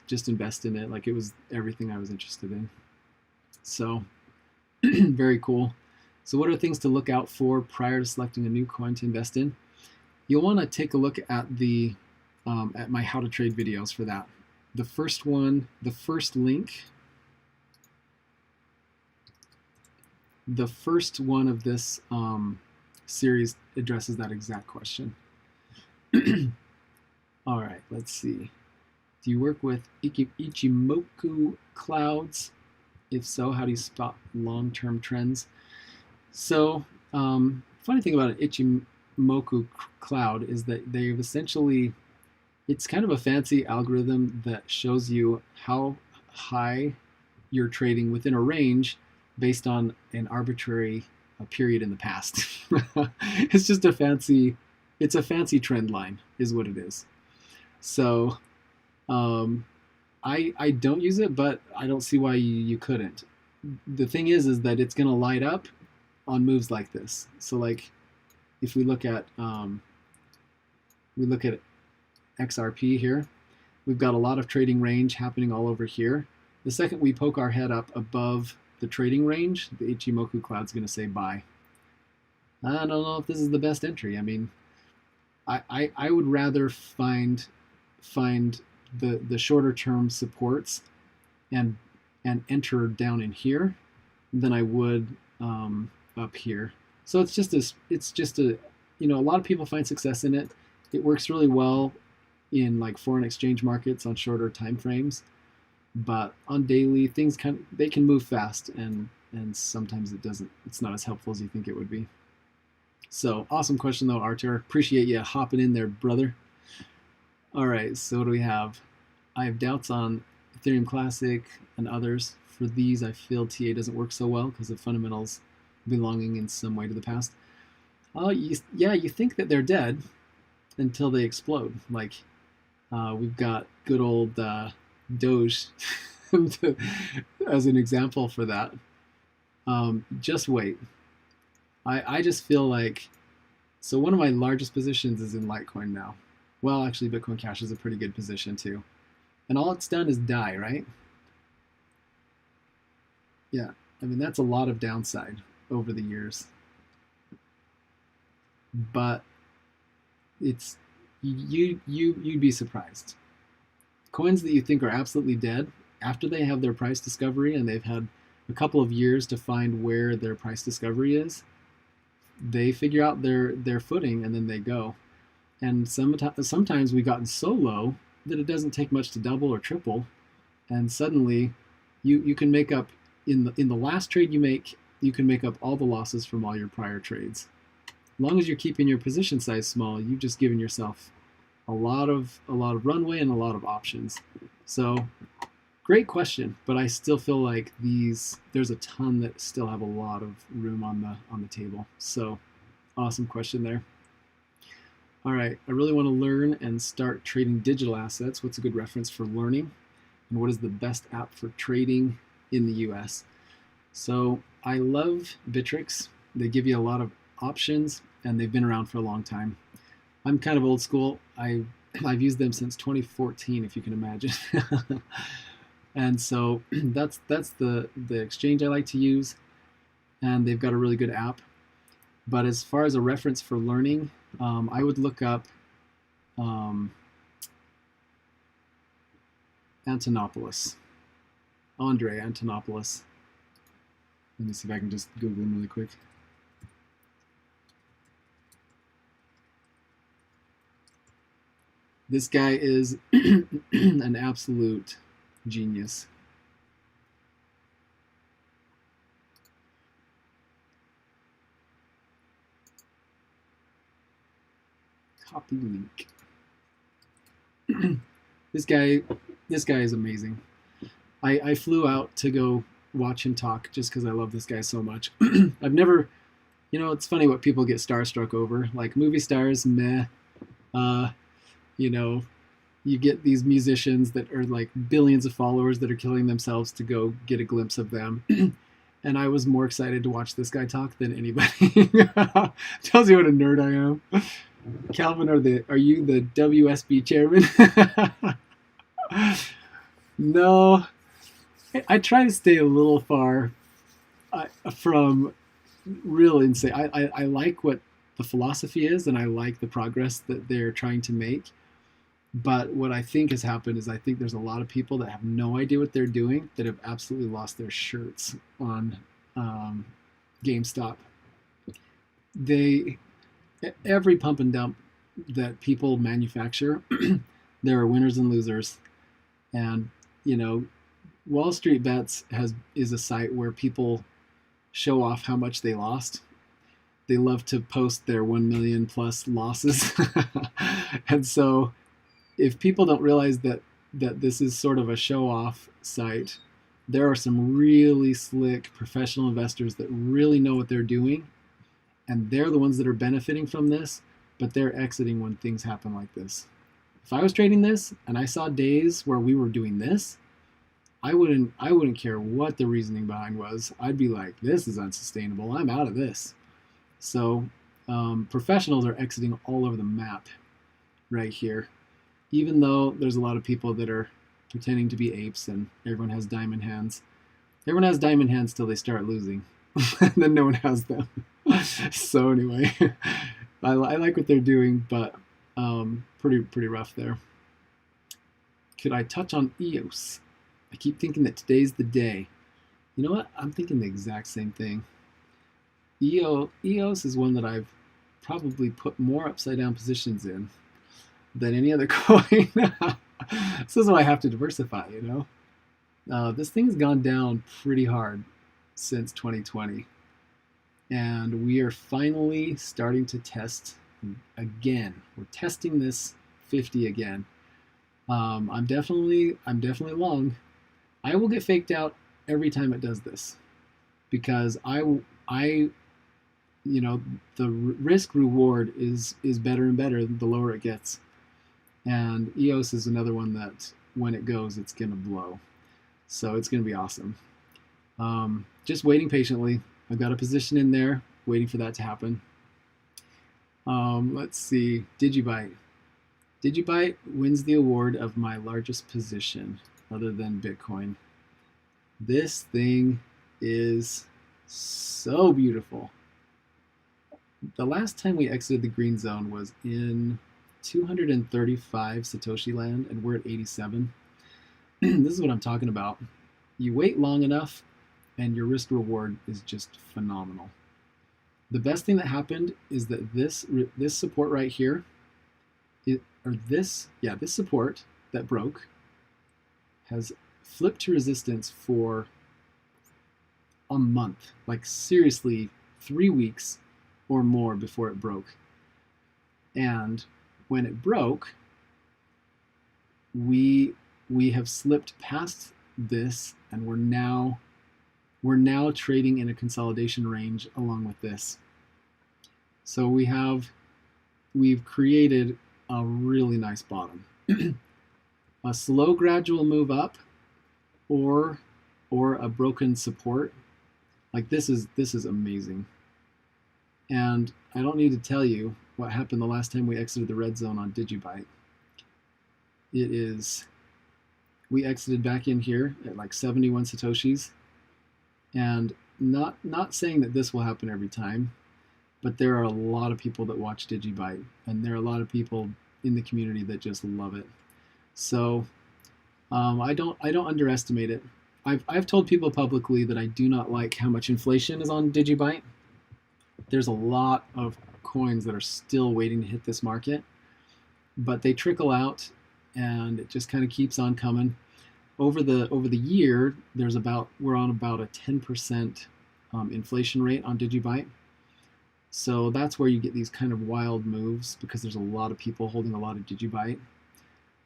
[SPEAKER 1] just invest in it. Like, it was everything I was interested in. So very cool. So what are things to look out for prior to selecting a new coin to invest in? You'll want to take a look at the at my how to trade videos for that. The first one, the first link, the first one of this series addresses that exact question. All right, let's see. Do you work with Ichimoku clouds? If so, how do you spot long-term trends? So, funny thing about an Ichimoku cloud is that they've essentially, it's kind of a fancy algorithm that shows you how high you're trading within a range based on an arbitrary period in the past. It's just a fancy trend line is what it is. So I don't use it, but I don't see why you couldn't. The thing is that it's going to light up on moves like this. So like if we look at XRP here, we've got a lot of trading range happening all over here. The second we poke our head up above the trading range, the Ichimoku cloud's going to say buy. I don't know if this is the best entry. I mean, I would rather find the shorter term supports and enter down in here than I would up here. So it's just a a lot of people find success in it. It works really well in like foreign exchange markets on shorter time frames, but on daily things they can move fast, and sometimes it's not as helpful as you think it would be. So awesome question though, Artur. Appreciate you hopping in there, brother. All right, so what do we have? I have doubts on Ethereum Classic and others. For these, I feel TA doesn't work so well because of fundamentals belonging in some way to the past. You think that they're dead until they explode. Like we've got good old Doge as an example for that. Just wait. I just feel like, so one of my largest positions is in Litecoin now. Well, actually, Bitcoin Cash is a pretty good position too. And all it's done is die, right? Yeah, I mean, that's a lot of downside over the years. But it's, you'd be surprised. Coins that you think are absolutely dead, after they have their price discovery and they've had a couple of years to find where their price discovery is, they figure out their footing and then they go. And sometimes we've gotten so low that it doesn't take much to double or triple, and suddenly you can make up in the last trade you make, you can make up all the losses from all your prior trades. As long as you're keeping your position size small, you've just given yourself a lot of runway and a lot of options. So great question, but I still feel like there's a ton that still have a lot of room on the table. So awesome question there. All right, I really want to learn and start trading digital assets. What's a good reference for learning? And what is the best app for trading in the US? So I love Bittrex. They give you a lot of options, and they've been around for a long time. I'm kind of old school. I've used them since 2014, if you can imagine. And so that's the exchange I like to use, and they've got a really good app. But as far as a reference for learning, I would look up Antonopoulos, Andre Antonopoulos. Let me see if I can just Google him really quick. This guy is an absolute genius. Copy link. This guy is amazing. I flew out to go watch him talk just because I love this guy so much. I've never, it's funny what people get starstruck over. Like movie stars, meh. You get these musicians that are like billions of followers that are killing themselves to go get a glimpse of them. And I was more excited to watch this guy talk than anybody. Tells you what a nerd I am. Calvin, are you the WSB chairman? No, I try to stay a little far from real insane. I like what the philosophy is, and I like the progress that they're trying to make. But what I think has happened is I think there's a lot of people that have no idea what they're doing that have absolutely lost their shirts on GameStop. Every pump and dump that people manufacture, there are winners and losers. And, Wall Street Bets is a site where people show off how much they lost. They love to post their 1 million plus losses. And so if people don't realize that this is sort of a show-off site, there are some really slick professional investors that really know what they're doing, and they're the ones that are benefiting from this, but they're exiting when things happen like this. If I was trading this and I saw days where we were doing this, I wouldn't care what the reasoning behind was. I'd be like, this is unsustainable. I'm out of this. So professionals are exiting all over the map right here. Even though there's a lot of people that are pretending to be apes and everyone has diamond hands. Everyone has diamond hands till they start losing. And then no one has them. So anyway, I like what they're doing, but pretty rough there. Could I touch on EOS? I keep thinking that today's the day. You know what? I'm thinking the exact same thing. EOS is one that I've probably put more upside down positions in than any other coin. This is why I have to diversify, This thing's gone down pretty hard since 2020. And we are finally starting to test again. We're testing this 50 again. I'm definitely long. I will get faked out every time it does this, because the risk reward is better and better the lower it gets. And EOS is another one that when it goes, it's gonna blow. So it's gonna be awesome. Just waiting patiently. I've got a position in there, waiting for that to happen. Let's see, Digibyte. Digibyte wins the award of my largest position, other than Bitcoin. This thing is so beautiful. The last time we exited the green zone was in 235 Satoshi land, and we're at 87. This is what I'm talking about. You wait long enough, and your risk reward is just phenomenal. The best thing that happened is that this support right here, this support that broke has flipped to resistance for a month, like seriously 3 weeks or more before it broke. And when it broke, we have slipped past this, and we're now trading in a consolidation range along with this. So we've created a really nice bottom. A slow gradual move up, or a broken support. Like this is amazing. And I don't need to tell you what happened the last time we exited the red zone on Digibyte. It is We exited back in here at like 71 Satoshis. And not saying that this will happen every time, but there are a lot of people that watch DigiByte, and there are a lot of people in the community that just love it. So I don't underestimate it. I've told people publicly that I do not like how much inflation is on DigiByte. There's a lot of coins that are still waiting to hit this market, but they trickle out, and it just kind of keeps on coming. Over the year, we're on about a 10% inflation rate on DigiByte. So that's where you get these kind of wild moves, because there's a lot of people holding a lot of DigiByte.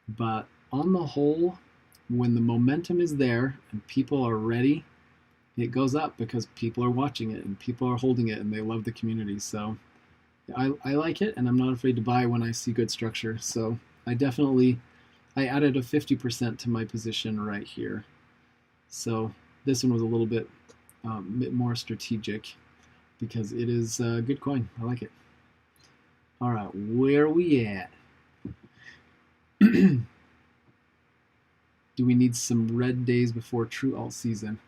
[SPEAKER 1] But on the whole, when the momentum is there and people are ready, it goes up because people are watching it and people are holding it and they love the community. So I like it, and I'm not afraid to buy when I see good structure. So I added a 50% to my position right here. So this one was a little bit more strategic because it is a good coin. I like it. All right, where are we at? Do we need some red days before true alt season?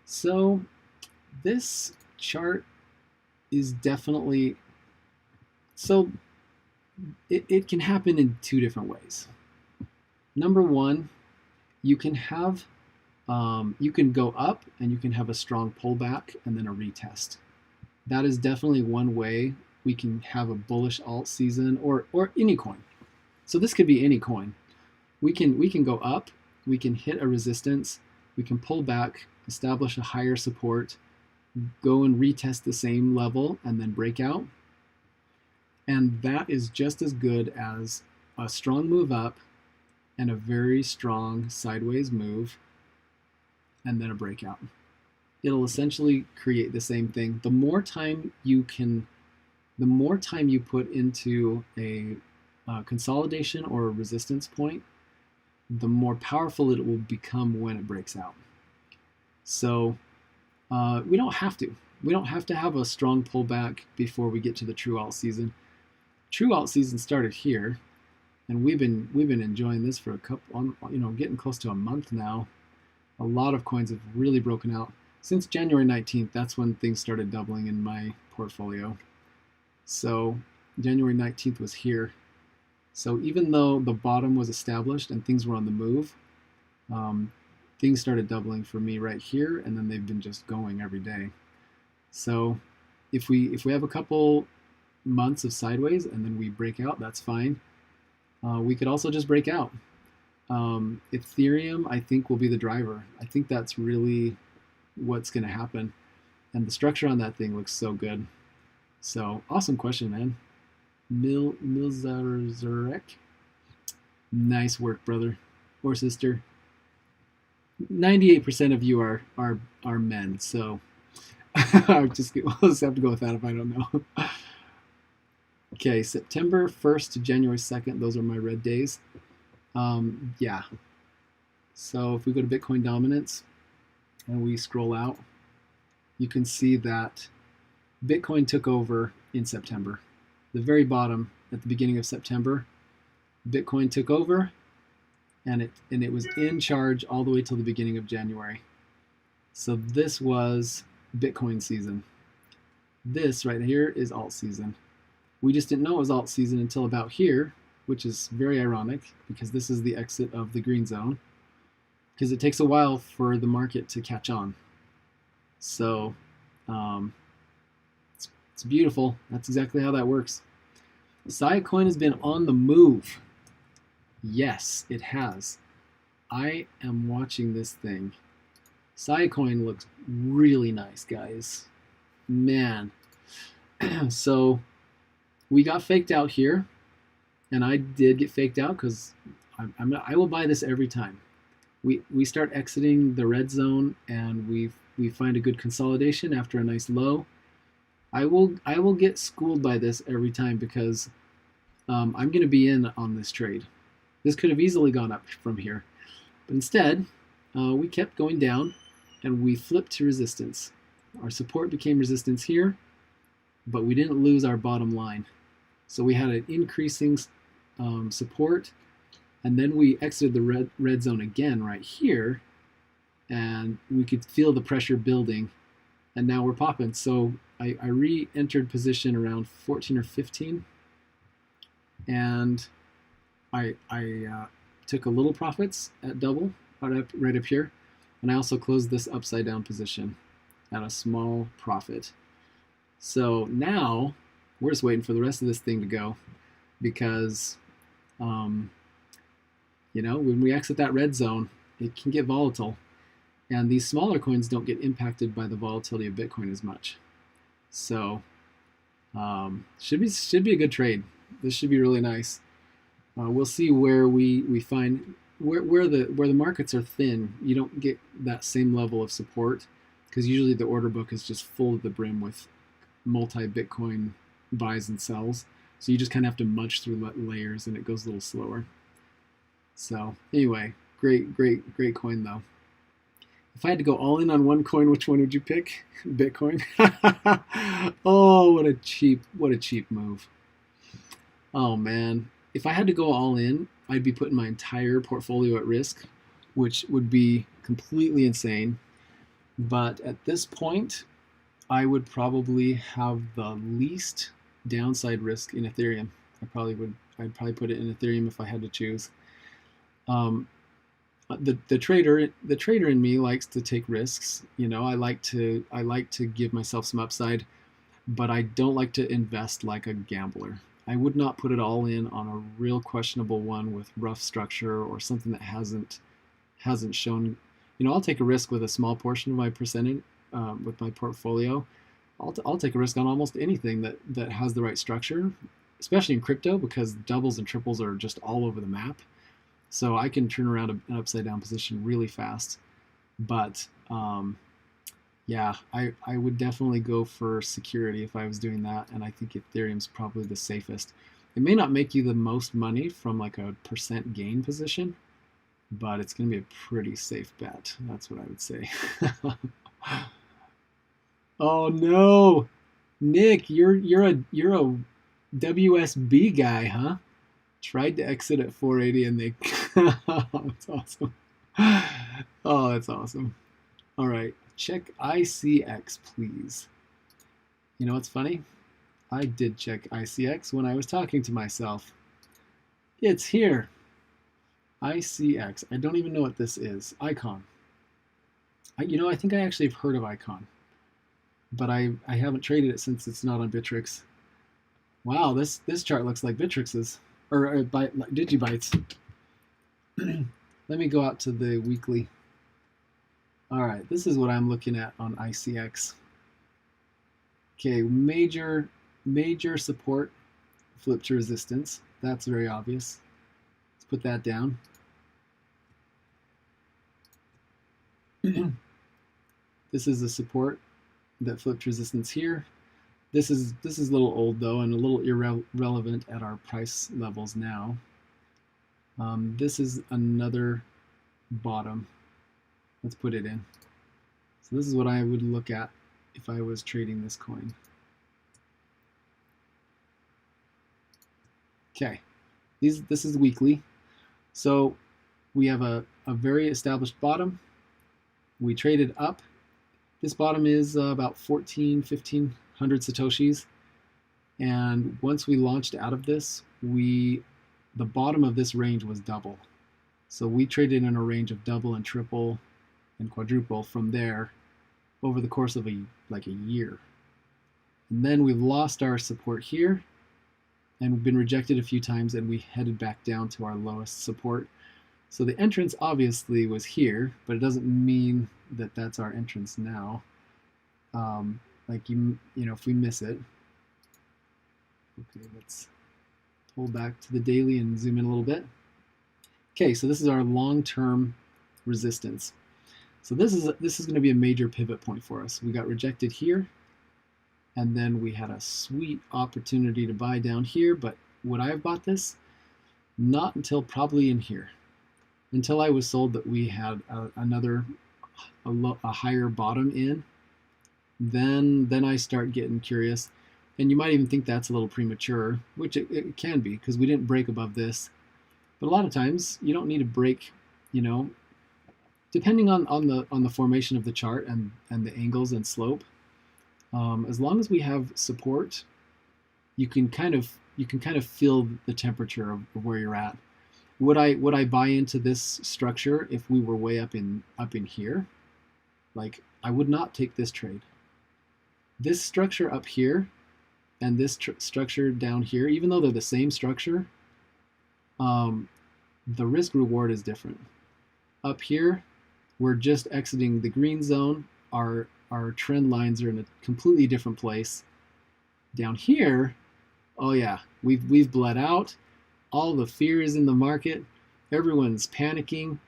[SPEAKER 1] So this chart is definitely, so it can happen in two different ways. Number one, you can have, you can go up and you can have a strong pullback and then a retest. That is definitely one way we can have a bullish alt season, or any coin. So this could be any coin. We can go up, we can hit a resistance, we can pull back, establish a higher support, go and retest the same level and then break out. And that is just as good as a strong move up and a very strong sideways move and then a breakout. It'll essentially create the same thing. The more time you put into a consolidation or a resistance point, the more powerful it will become when it breaks out. So we don't have to. We don't have to have a strong pullback before we get to the true alt season. True alt season started here, and we've been enjoying this for a couple, getting close to a month now. A lot of coins have really broken out. Since January 19th, that's when things started doubling in my portfolio. So January 19th was here. So even though the bottom was established and things were on the move, things started doubling for me right here, and then they've been just going every day. So if we have a couple months of sideways and then we break out, that's fine. We could also just break out. Ethereum, I think, will be the driver. I think that's really what's going to happen. And the structure on that thing looks so good. So awesome question, man. Milzarek. Nice work, brother or sister. 98% of you are men, so we'll just have to go with that if I don't know. Okay, September 1st to January 2nd, those are my red days. Yeah. So if we go to Bitcoin dominance and we scroll out, you can see that Bitcoin took over in September. The very bottom at the beginning of September, Bitcoin took over, and it was in charge all the way till the beginning of January. So this was Bitcoin season. This right here is alt season. We just didn't know it was alt season until about here, which is very ironic because this is the exit of the green zone, because it takes a while for the market to catch on. So it's beautiful. That's exactly how that works. Coin has been on the move. Yes, it has. I am watching this thing. Coin looks really nice, guys. Man. So we got faked out here, and I did get faked out because I will buy this every time. We start exiting the red zone, and we find a good consolidation after a nice low. I will get schooled by this every time because I'm going to be in on this trade. This could have easily gone up from here, but instead we kept going down, and we flipped to resistance. Our support became resistance here, but we didn't lose our bottom line. So we had an increasing support And then we exited the red zone again right here, and we could feel the pressure building, and now we're popping. So I re-entered position around 14 or 15, and I took a little profits at double right up here, and I also closed this upside down position at a small profit. So now we're just waiting for the rest of this thing to go, because you know, when we exit that red zone, it can get volatile, and these smaller coins don't get impacted by the volatility of Bitcoin as much. So should be a good trade. This should be really nice. We'll see where we find where the markets are thin. You don't get that same level of support, because usually the order book is just full to the brim with multi-Bitcoin buys and sells. So you just kind of have to munch through layers, and it goes a little slower. So anyway, great coin though. If I had to go all in on one coin, which one would you pick? Bitcoin. Oh, what a cheap move. Oh man, if I had to go all in, I'd be putting my entire portfolio at risk, which would be completely insane. But at this point, I would probably have the least downside risk in Ethereum. I'd probably put it in Ethereum if I had to choose. The trader in me likes to take risks. You know, I like to give myself some upside, but I don't like to invest like a gambler. I would not put it all in on a real questionable one with rough structure or something that hasn't shown. You know, I'll take a risk with a small portion of my percentage with my portfolio. I'll take a risk on almost anything that has the right structure, especially in crypto, because doubles and triples are just all over the map. So I can turn around an upside down position really fast. But yeah, I would definitely go for security if I was doing that, and I think Ethereum's probably the safest. It may not make you the most money from like a % gain position, but it's going to be a pretty safe bet. That's what I would say. Oh no, Nick, you're a WSB guy, huh? Tried to exit at 480 and they that's awesome. Oh, that's awesome. All right, check ICX, please. You know what's funny? I did check ICX when I was talking to myself. It's here. ICX. I don't even know what this is. Icon. You know, I think I actually have heard of Icon, but I haven't traded it since it's not on Bittrex. Wow, this chart looks like Bittrex's, or Digibytes. Let me go out to the weekly. All right, this is what I'm looking at on ICX. Okay, major support, flip to resistance. That's very obvious. Let's put that down. This is the support that flipped resistance here. This is a little old though, and a little irrelevant at our price levels now. This is another bottom. Let's put it in. So this is what I would look at if I was trading this coin. Okay, this is weekly. So we have a very established bottom. We traded up. This bottom is about 1,500 Satoshis. And once we launched out of this, the bottom of this range was double. So we traded in a range of double and triple and quadruple from there over the course of like a year. And then we've lost our support here and we've been rejected a few times, and we headed back down to our lowest support. So the entrance obviously was here, but it doesn't mean that that's our entrance now. Like you know, if we miss it. Okay, let's pull back to the daily and zoom in a little bit. Okay, so this is our long-term resistance. So this is going to be a major pivot point for us. We got rejected here, and then we had a sweet opportunity to buy down here, but would I have bought this? Not until probably in here. Until I was sold that we had a higher bottom in, then I start getting curious. And you might even think that's a little premature, which it can be, because we didn't break above this. But a lot of times you don't need to break, you know, depending on the formation of the chart and the angles and slope. As long as we have support, you can kind of feel the temperature of where you're at. Would I buy into this structure if we were way up in here? Like, I would not take this trade. This structure up here and this structure down here, even though they're the same structure, the risk reward is different. Up here, we're just exiting the green zone. Our trend lines are in a completely different place. Down here, oh yeah, we've bled out. All the fear is in the market. Everyone's panicking.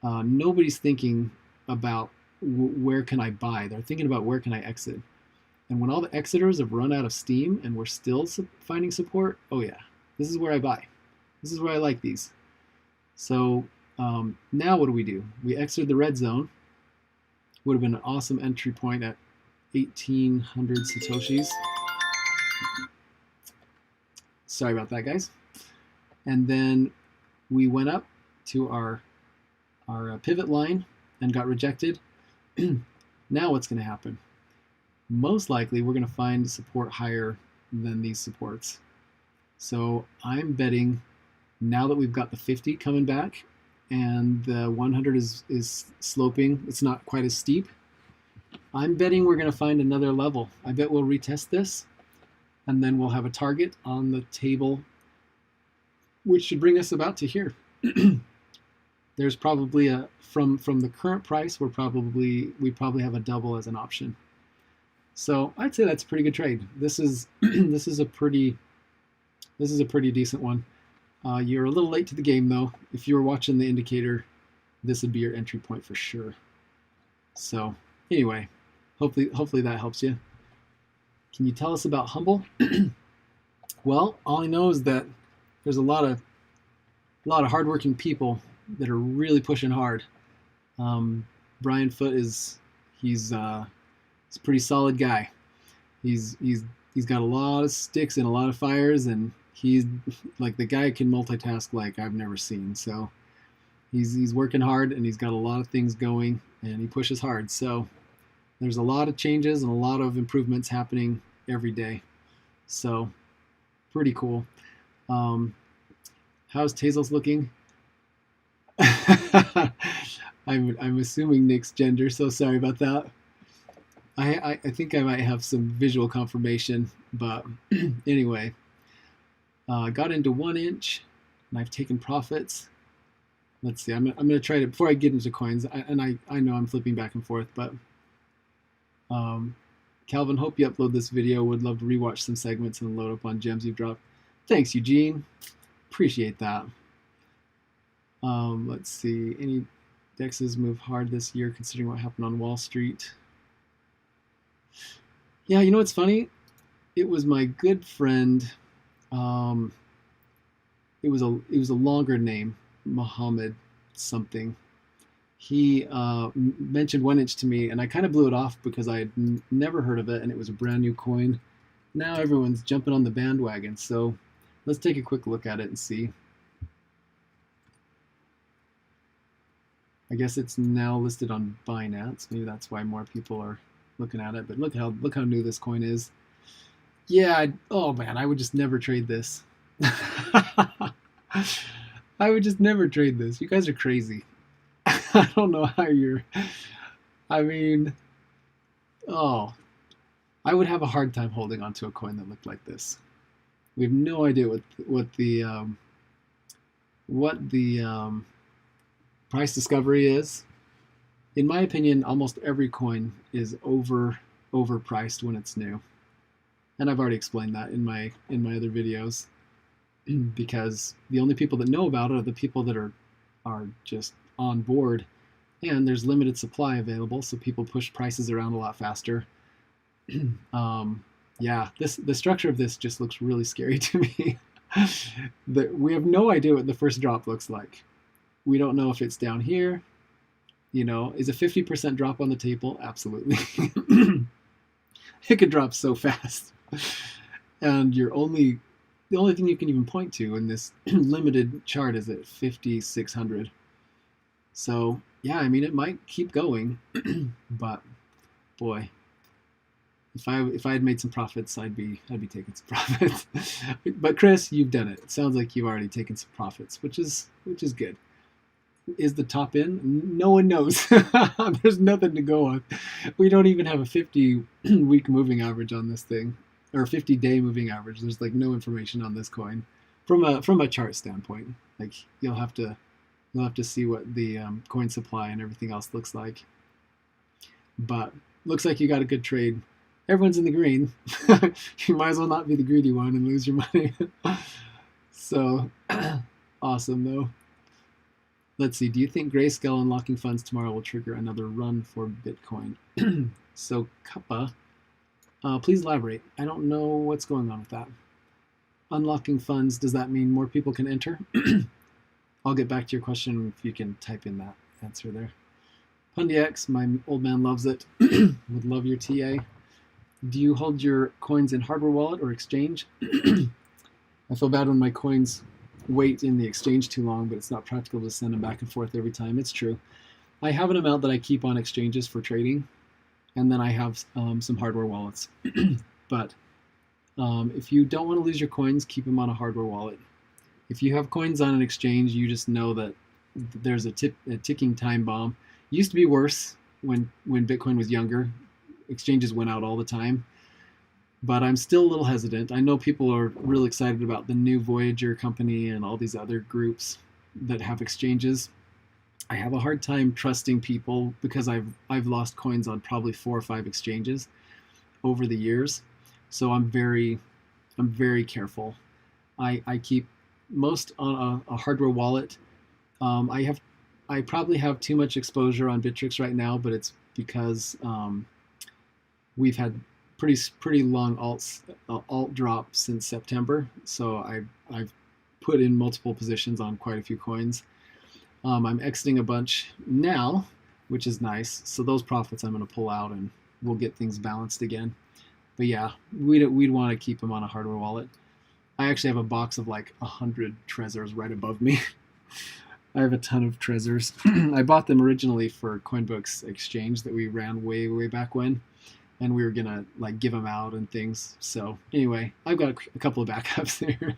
[SPEAKER 1] Nobody's thinking about where can I buy. They're thinking about where can I exit. And when all the exiters have run out of steam and we're still finding support, oh yeah, this is where I buy. This is where I like these. So now what do? We exited the red zone. Would have been an awesome entry point at 1,800 Satoshis. Sorry about that, guys. And then we went up to our pivot line and got rejected. Now what's going to happen? Most likely we're going to find support higher than these supports. So I'm betting now that we've got the 50 coming back and the 100 is sloping, it's not quite as steep, I'm betting we're going to find another level. I bet we'll retest this and then we'll have a target on the table which should bring us about to here. There's probably from the current price, we probably have a double as an option. So I'd say that's a pretty good trade. This is a pretty decent one. You're a little late to the game though. If you were watching the indicator, this would be your entry point for sure. So anyway, hopefully that helps you. Can you tell us about Humble? Well, all I know is that there's a lot of hardworking people that are really pushing hard. Brian Foote he's a pretty solid guy. He's got a lot of sticks and a lot of fires, and he's like, the guy can multitask like I've never seen. So he's working hard and he's got a lot of things going and he pushes hard. So there's a lot of changes and a lot of improvements happening every day. So pretty cool. How's Tezos looking? I'm assuming Nick's gender, so sorry about that. I think I might have some visual confirmation, but anyway, got into 1 inch and I've taken profits. Let's see, I'm gonna try to, before I get into coins, I know I'm flipping back and forth, but Calvin, hope you upload this video. Would love to rewatch some segments and load up on gems you've dropped. Thanks, Eugene. Appreciate that. Let's see, any DEXs move hard this year considering what happened on Wall Street? Yeah, you know what's funny? It was my good friend. It was a longer name, Muhammad something. He mentioned 1 inch to me, and I kind of blew it off because I had never heard of it, and it was a brand new coin. Now everyone's jumping on the bandwagon, so let's take a quick look at it and see. I guess it's now listed on Binance. Maybe that's why more people are looking at it. But look how new this coin is. Yeah. Oh man, I would just never trade this. I would just never trade this. You guys are crazy. I don't know how you're. I mean, oh, I would have a hard time holding onto a coin that looked like this. We have no idea what the price discovery is. In my opinion, almost every coin is overpriced when it's new, and I've already explained that in my other videos, because the only people that know about it are the people that are just on board, and there's limited supply available, so people push prices around a lot faster. Yeah, the structure of this just looks really scary to me. We have no idea what the first drop looks like. We don't know if it's down here. You know, is a 50% drop on the table? Absolutely. It could drop so fast. And you're only the only thing you can even point to in this limited chart is at 5,600. So yeah, I mean, it might keep going, but boy, if I had made some profits, I'd be taking some profits. But Chris, you've done it. It sounds like you've already taken some profits, which is good. Is the top in? No one knows. There's nothing to go on. We don't even have a 50-week moving average on this thing, or a 50-day moving average. There's like no information on this coin from a chart standpoint. Like you'll have to see what the coin supply and everything else looks like. But looks like you got a good trade. Everyone's in the green. You might as well not be the greedy one and lose your money. So awesome though. Let's see. Do you think Grayscale unlocking funds tomorrow will trigger another run for Bitcoin? So Kappa, please elaborate. I don't know what's going on with that. Unlocking funds, does that mean more people can enter? I'll get back to your question if you can type in that answer there. PundyX, my old man loves it. Would love your TA. Do you hold your coins in hardware wallet or exchange? I feel bad when my coins wait in the exchange too long, but it's not practical to send them back and forth every time. It's true. I have an amount that I keep on exchanges for trading, and then I have some hardware wallets. But if you don't want to lose your coins, keep them on a hardware wallet. If you have coins on an exchange, you just know that there's a ticking time bomb. It used to be worse when Bitcoin was younger. Exchanges went out all the time. But I'm still a little hesitant. I know people are real excited about the new Voyager company and all these other groups that have exchanges. I have a hard time trusting people because I've lost coins on probably 4 or 5 exchanges over the years. So I'm very careful. I keep most on a hardware wallet. I probably have too much exposure on Bittrex right now, but it's because we've had pretty long alt drop since September, so I've put in multiple positions on quite a few coins. I'm exiting a bunch now, which is nice. So those profits I'm going to pull out, and we'll get things balanced again. But yeah, we'd want to keep them on a hardware wallet. I actually have a box of like 100 Trezors right above me. I have a ton of Trezors. I bought them originally for Coinbook's exchange that we ran way back when. And we were gonna like give them out and things. So anyway, I've got a couple of backups there.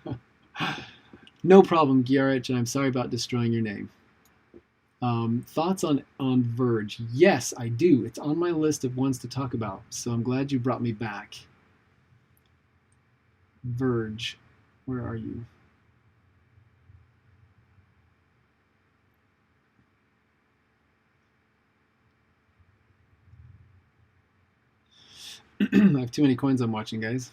[SPEAKER 1] No problem, Gyarich, and I'm sorry about destroying your name. Thoughts on Verge? Yes, I do. It's on my list of ones to talk about. So I'm glad you brought me back. Verge, where are you? I have too many coins I'm watching, guys.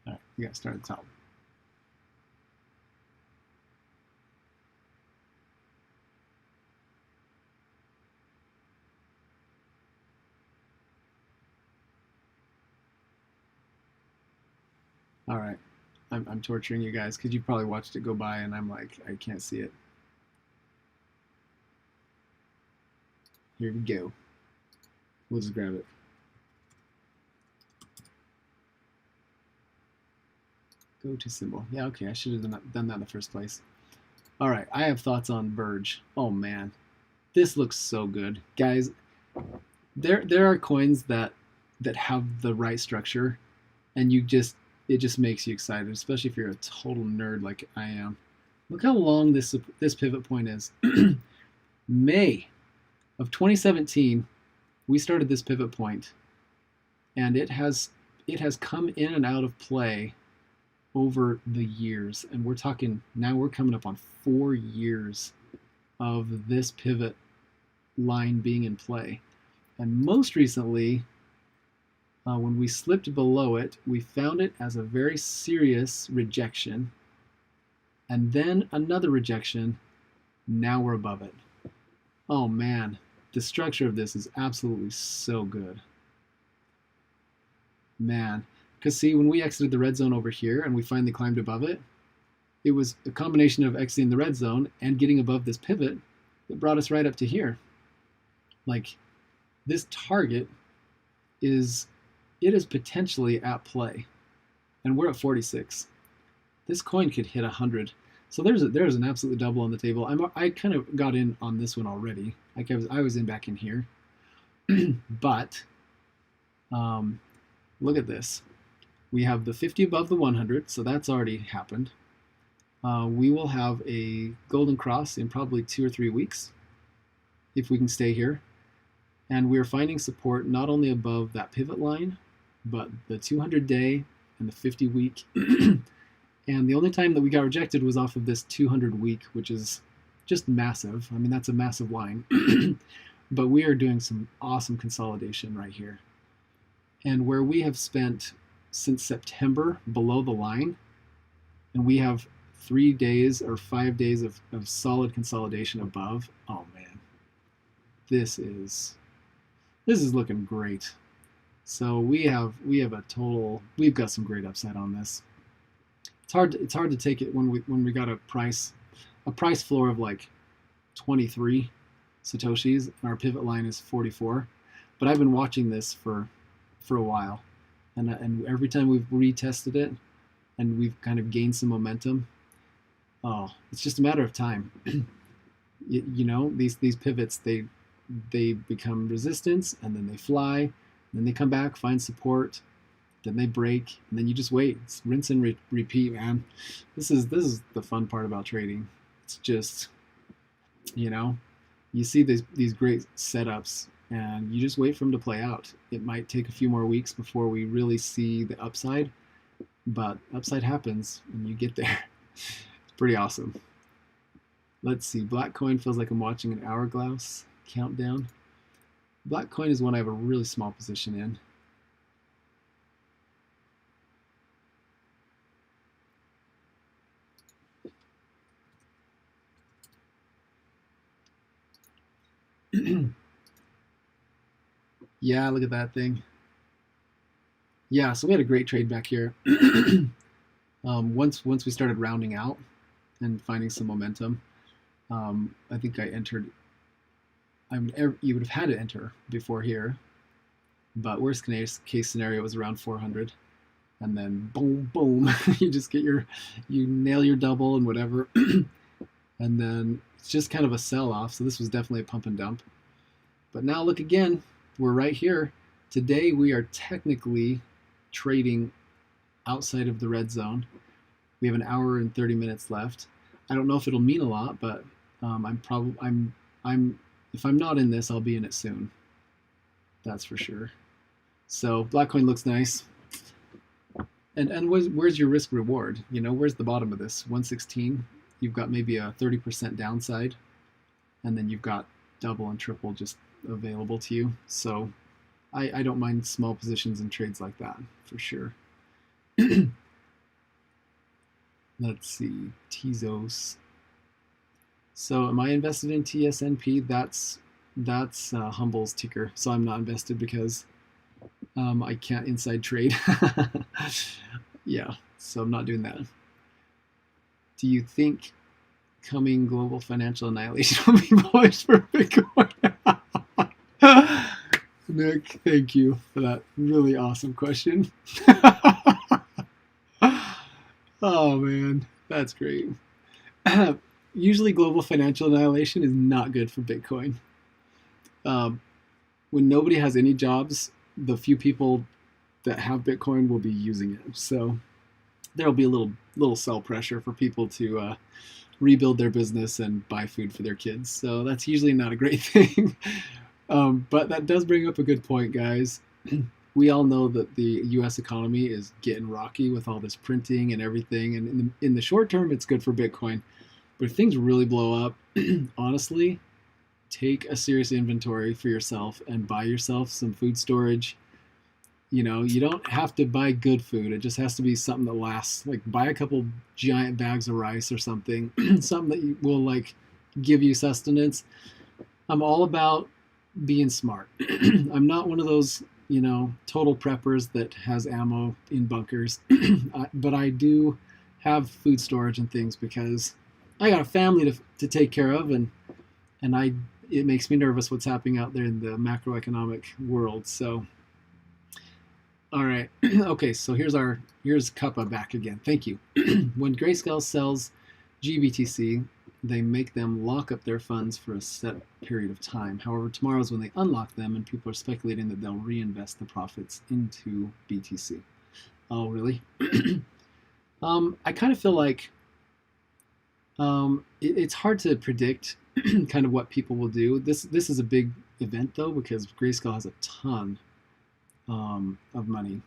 [SPEAKER 1] All right, we got to start at the top. All right, I'm torturing you guys because you probably watched it go by and I'm like, I can't see it. Here we go. We'll just grab it. Go to symbol. Yeah, okay, I should have done that in the first place. All right, I have thoughts on Verge. Oh man, this looks so good, guys. There are coins that have the right structure, and it just makes you excited, especially if you're a total nerd like I am. Look how long this pivot point is. May of 2017, we started this pivot point, and it has come in and out of play over the years, and we're talking now we're coming up on 4 years of this pivot line being in play. And most recently, when we slipped below it, we found it as a very serious rejection, and then another rejection. Now we're above it. Oh man, the structure of this is absolutely so good. Man, because see, when we exited the red zone over here and we finally climbed above it, it was a combination of exiting the red zone and getting above this pivot that brought us right up to here. Like, this target is it is potentially at play, and we're at 46. This coin could hit 100. So there's an absolute double on the table. I kind of got in on this one already. Like I was in back in here, but look at this. We have the 50 above the 100, so that's already happened. We will have a golden cross in probably 2 or 3 weeks if we can stay here. And we're finding support not only above that pivot line, but the 200-day and the 50-week. And the only time that we got rejected was off of this 200-week, which is just massive. I mean, that's a massive line. But we are doing some awesome consolidation right here. And where we have spent since September below the line, and we have 3 days or 5 days of solid consolidation above. Oh man, this is looking great. So we've got some great upside on this. It's hard to take it when we got a price floor of like 23 satoshis and our pivot line is 44. But I've been watching this for a while, and every time we've retested it and we've kind of gained some momentum, it's just a matter of time. You know, these pivots, they become resistance, and then they fly, and then they come back, find support, then they break, and then you just wait. It's rinse and repeat, man. This is the fun part about trading. It's just, you know, you see these great setups, and you just wait for them to play out. It might take a few more weeks before we really see the upside, but upside happens when you get there. It's pretty awesome. Let's see. Black coin feels like I'm watching an hourglass countdown. Black coin is one I have a really small position in. Yeah, look at that thing. Yeah, so we had a great trade back here. Once we started rounding out and finding some momentum, I think I entered. You would have had to enter before here, but worst case scenario was around 400, and then boom, boom, you just you nail your double and whatever, and then it's just kind of a sell off. So this was definitely a pump and dump. But now look again, we're right here. Today we are technically trading outside of the red zone. We have an hour and 30 minutes left. I don't know if it'll mean a lot, but if I'm not in this, I'll be in it soon. That's for sure. So black coin looks nice. And where's your risk reward? You know, where's the bottom of this? 116. You've got maybe a 30% downside, and then you've got double and triple just available to you. So I don't mind small positions in trades like that for sure. Let's see, Tezos. So am I invested in TSNP? That's Humble's ticker. So I'm not invested because I can't inside trade. Yeah, so I'm not doing that. Do you think coming global financial annihilation will be bullish for Bitcoin? Nick, thank you for that really awesome question. Oh man, that's great. Usually global financial annihilation is not good for Bitcoin. When nobody has any jobs, the few people that have Bitcoin will be using it. So there'll be a little sell pressure for people to rebuild their business and buy food for their kids. So that's usually not a great thing. But that does bring up a good point, guys. We all know that the U.S. economy is getting rocky with all this printing and everything. And in the short term, it's good for Bitcoin. But if things really blow up, honestly, take a serious inventory for yourself and buy yourself some food storage. You know, you don't have to buy good food. It just has to be something that lasts. Like buy a couple giant bags of rice or something, something that will like give you sustenance. I'm all about being smart. I'm not one of those, you know, total preppers that has ammo in bunkers, but I do have food storage and things because I got a family to take care of, and it makes me nervous what's happening out there in the macroeconomic world. So All right. Okay, so here's Kappa back again. Thank you. When Grayscale sells GBTC, they make them lock up their funds for a set period of time. However, tomorrow is when they unlock them, and people are speculating that they'll reinvest the profits into BTC. Oh, really? I kind of feel like it's hard to predict kind of what people will do. This is a big event though, because Grayscale has a ton of money.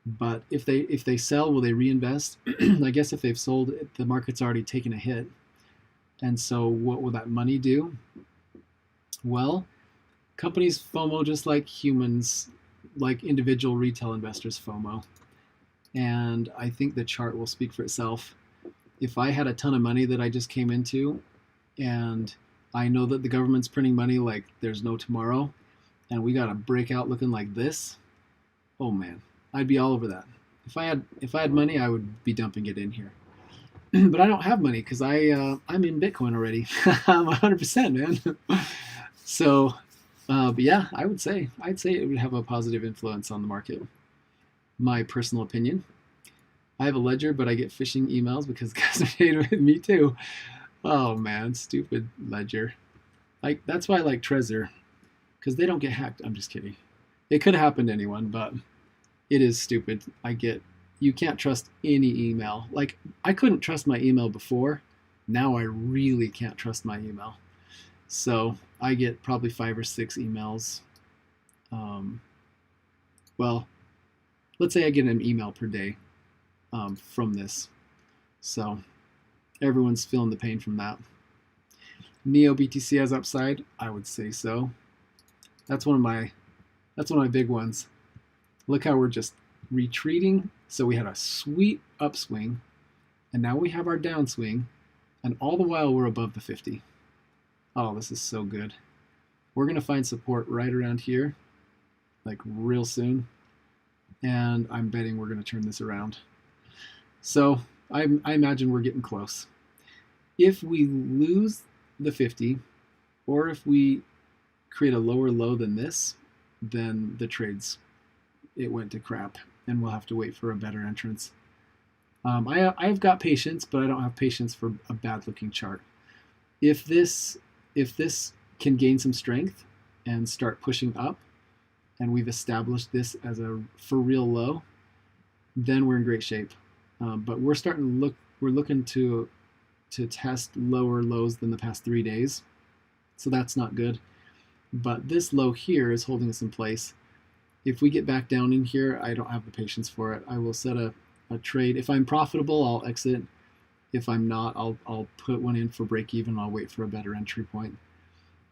[SPEAKER 1] But if they sell, will they reinvest? I guess if they've sold, the market's already taken a hit. And so what will that money do? Well, companies FOMO just like humans, like individual retail investors FOMO. And I think the chart will speak for itself. If I had a ton of money that I just came into, and I know that the government's printing money like there's no tomorrow, and we got a breakout looking like this, oh man, I'd be all over that. If I had money, I would be dumping it in here. But I don't have money because I'm in Bitcoin already. I'm 100%, man. So, but yeah, I'd say it would have a positive influence on the market. My personal opinion. I have a ledger, but I get phishing emails because guys are paid with me too. Oh man, stupid ledger. Like that's why I like Trezor, because they don't get hacked. I'm just kidding. It could happen to anyone, but it is stupid. You can't trust any email. Like I couldn't trust my email before. Now I really can't trust my email. So I get probably 5 or 6 emails. Well, let's say I get an email per day from this. So everyone's feeling the pain from that. Neo BTC has upside. I would say so. That's one of my big ones. Look how we're just retreating. So we had a sweet upswing, and now we have our downswing, and all the while we're above the 50. Oh, this is so good. We're gonna find support right around here, like real soon, and I'm betting we're gonna turn this around. So I imagine we're getting close. If we lose the 50, or if we create a lower low than this, then the it went to crap, and we'll have to wait for a better entrance. I've got patience, but I don't have patience for a bad-looking chart. If this can gain some strength and start pushing up, and we've established this as a for real low, then we're in great shape. But we're looking to test lower lows than the past 3 days, so that's not good. But this low here is holding us in place. If we get back down in here, I don't have the patience for it. I will set a trade. If I'm profitable, I'll exit. If I'm not, I'll put one in for break even. I'll wait for a better entry point.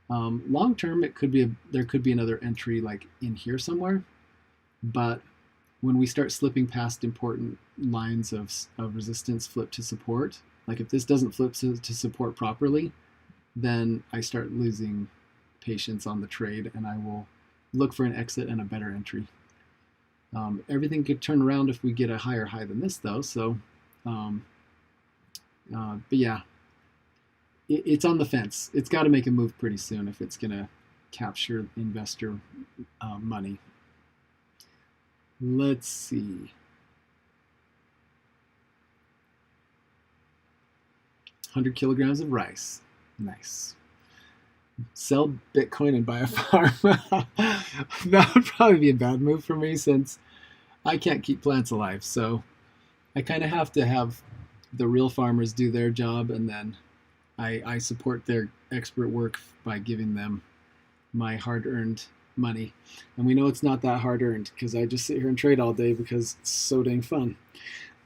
[SPEAKER 1] Long term, there could be another entry like in here somewhere, but when we start slipping past important lines of resistance, flip to support, like if this doesn't flip to support properly, then I start losing patience on the trade, and I will look for an exit and a better entry. Everything could turn around if we get a higher high than this, though. So, but yeah, it's on the fence. It's got to make a move pretty soon if it's going to capture investor money. Let's see. 100 kilograms of rice. Nice. Sell Bitcoin and buy a farm. That would probably be a bad move for me since I can't keep plants alive. So I kind of have to have the real farmers do their job, and then I support their expert work by giving them my hard-earned money. And we know it's not that hard-earned because I just sit here and trade all day because it's so dang fun.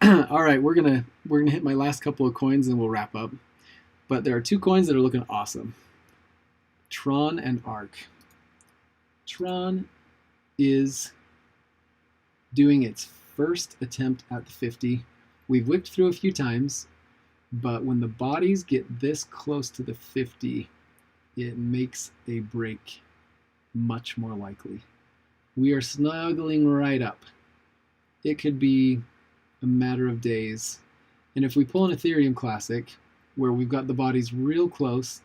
[SPEAKER 1] All right, we're gonna hit my last couple of coins and we'll wrap up. But there are 2 coins that are looking awesome. Tron and ARK. Tron is doing its first attempt at the 50. We've whipped through a few times, but when the bodies get this close to the 50, it makes a break much more likely. We are snuggling right up. It could be a matter of days. And if we pull an Ethereum Classic, where we've got the bodies real close,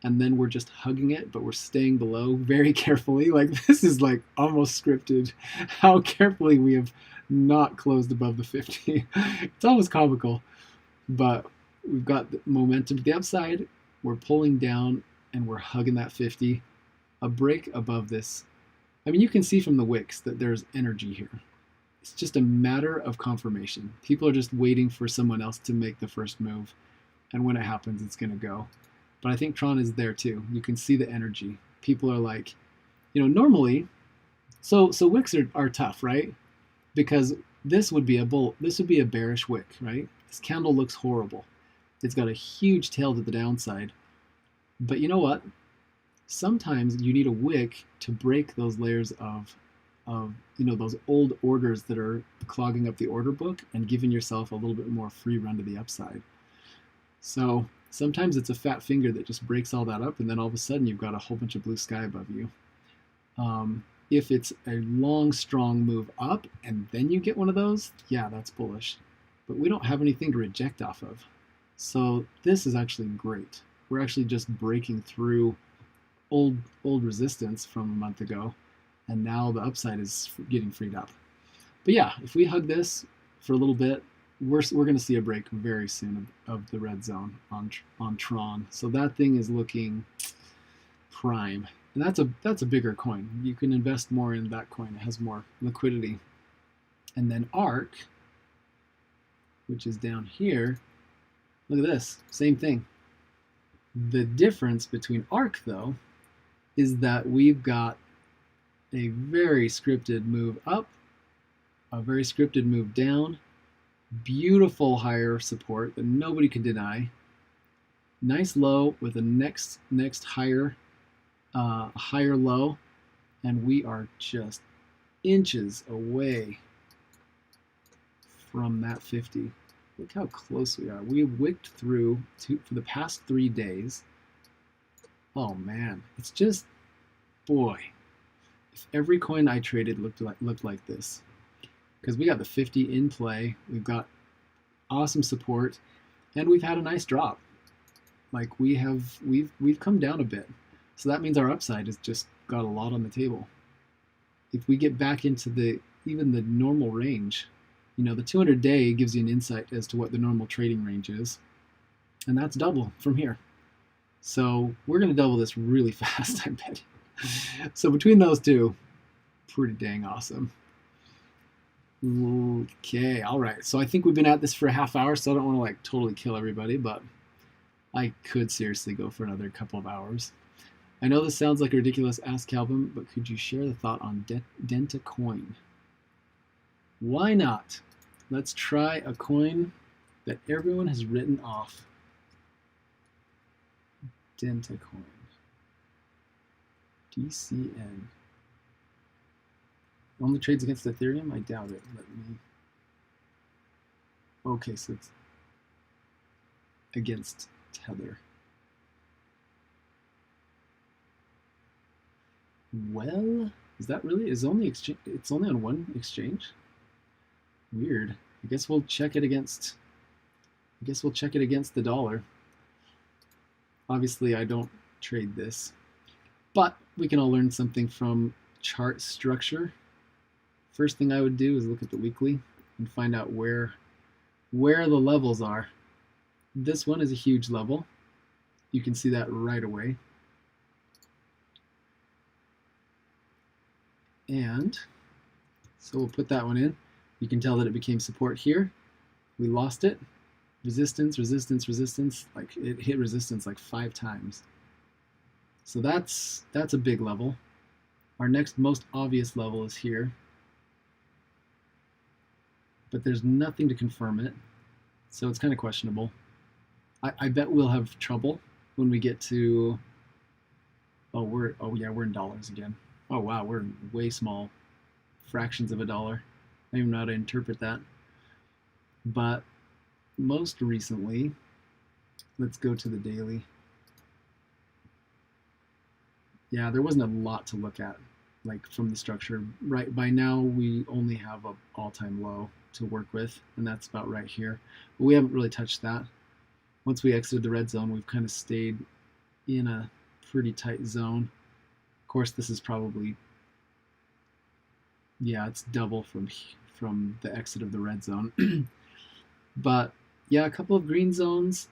[SPEAKER 1] and then we're just hugging it, but we're staying below very carefully. Like, this is like almost scripted, how carefully we have not closed above the 50. It's almost comical, but we've got the momentum to the upside, we're pulling down, and we're hugging that 50. A break above this, I mean, you can see from the wicks that there's energy here. It's just a matter of confirmation. People are just waiting for someone else to make the first move, and when it happens, it's going to go. But I think Tron is there too. You can see the energy. People are like, normally, so wicks are tough, right? Because this would be a bearish wick, right? This candle looks horrible. It's got a huge tail to the downside. But you know what? Sometimes you need a wick to break those layers of those old orders that are clogging up the order book and giving yourself a little bit more free run to the upside. So sometimes it's a fat finger that just breaks all that up, and then all of a sudden you've got a whole bunch of blue sky above you. If it's a long, strong move up and then you get one of those, yeah, that's bullish. But we don't have anything to reject off of. So this is actually great. We're actually just breaking through old resistance from a month ago, and now the upside is getting freed up. But yeah, if we hug this for a little bit, we're going to see a break very soon of the red zone on Tron. So that thing is looking prime, and that's a bigger coin. You can invest more in that coin. It has more liquidity. And then ARK, which is down here, look at this, same thing. The difference between ARK, though, is that we've got a very scripted move up, a very scripted move down, beautiful higher support that nobody can deny, nice low with a next higher low, and we are just inches away from that 50. Look how close we are. We wicked through for the past 3 days. Oh man, it's just, boy, if every coin I traded looked like this, because we got the 50 in play, we've got awesome support, and we've had a nice drop. Like we've come down a bit, so that means our upside has just got a lot on the table. If we get back into even the normal range, the 200-day gives you an insight as to what the normal trading range is, and that's double from here. So we're going to double this really fast, I bet. So between those two, pretty dang awesome. Okay, all right. So I think we've been at this for a half hour, so I don't want to like totally kill everybody, but I could seriously go for another couple of hours. I know this sounds like a ridiculous ask, Calvin, but could you share the thought on Denta coin? Why not? Let's try a coin that everyone has written off. Denta coin. DCN. Only trades against Ethereum? I doubt it. Let me. Okay, so it's against Tether. Well, is that really? It's only on one exchange? Weird. I guess we'll check it against the dollar. Obviously, I don't trade this, but we can all learn something from chart structure. First thing I would do is look at the weekly and find out where the levels are. This one is a huge level. You can see that right away. And so we'll put that one in. You can tell that it became support here. We lost it. Resistance, resistance, resistance. Like it hit resistance like 5 times. So that's a big level. Our next most obvious level is here. But there's nothing to confirm it. So it's kind of questionable. I bet we'll have trouble when we get to, we're in dollars again. Oh wow, we're in way small fractions of a dollar. I don't even know how to interpret that. But most recently, let's go to the daily. Yeah, there wasn't a lot to look at, like from the structure. Right by now, we only have an all-time low to work with, and that's about right here. But we haven't really touched that. Once we exited the red zone, we've kind of stayed in a pretty tight zone. Of course, this is probably, yeah, it's double from the exit of the red zone. But yeah, a couple of green zones.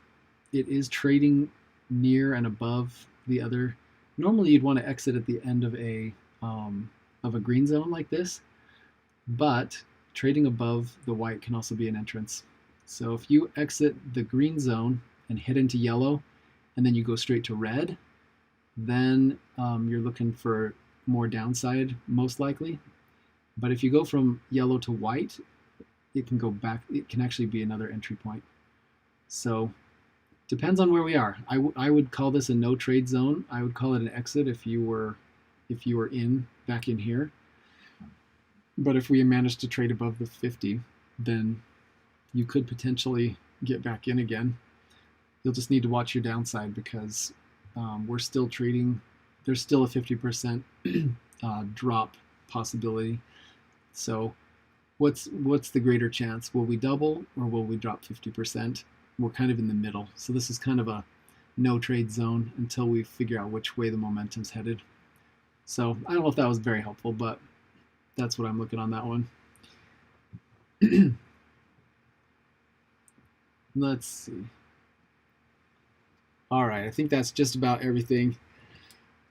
[SPEAKER 1] It is trading near and above the other. Normally, you'd want to exit at the end of a green zone like this, but trading above the white can also be an entrance. So if you exit the green zone and hit into yellow, and then you go straight to red, then you're looking for more downside, most likely. But if you go from yellow to white, it can go back. It can actually be another entry point. So depends on where we are. I would call this a no trade zone. I would call it an exit if you were back in here. But if we managed to trade above the 50, then you could potentially get back in again. You'll just need to watch your downside because we're still trading. There's still a 50% drop possibility. So what's the greater chance? Will we double or will we drop 50%? We're kind of in the middle. So this is kind of a no trade zone until we figure out which way the momentum's headed. So I don't know if that was very helpful, but that's what I'm looking on that one. Let's see. All right, I think that's just about everything.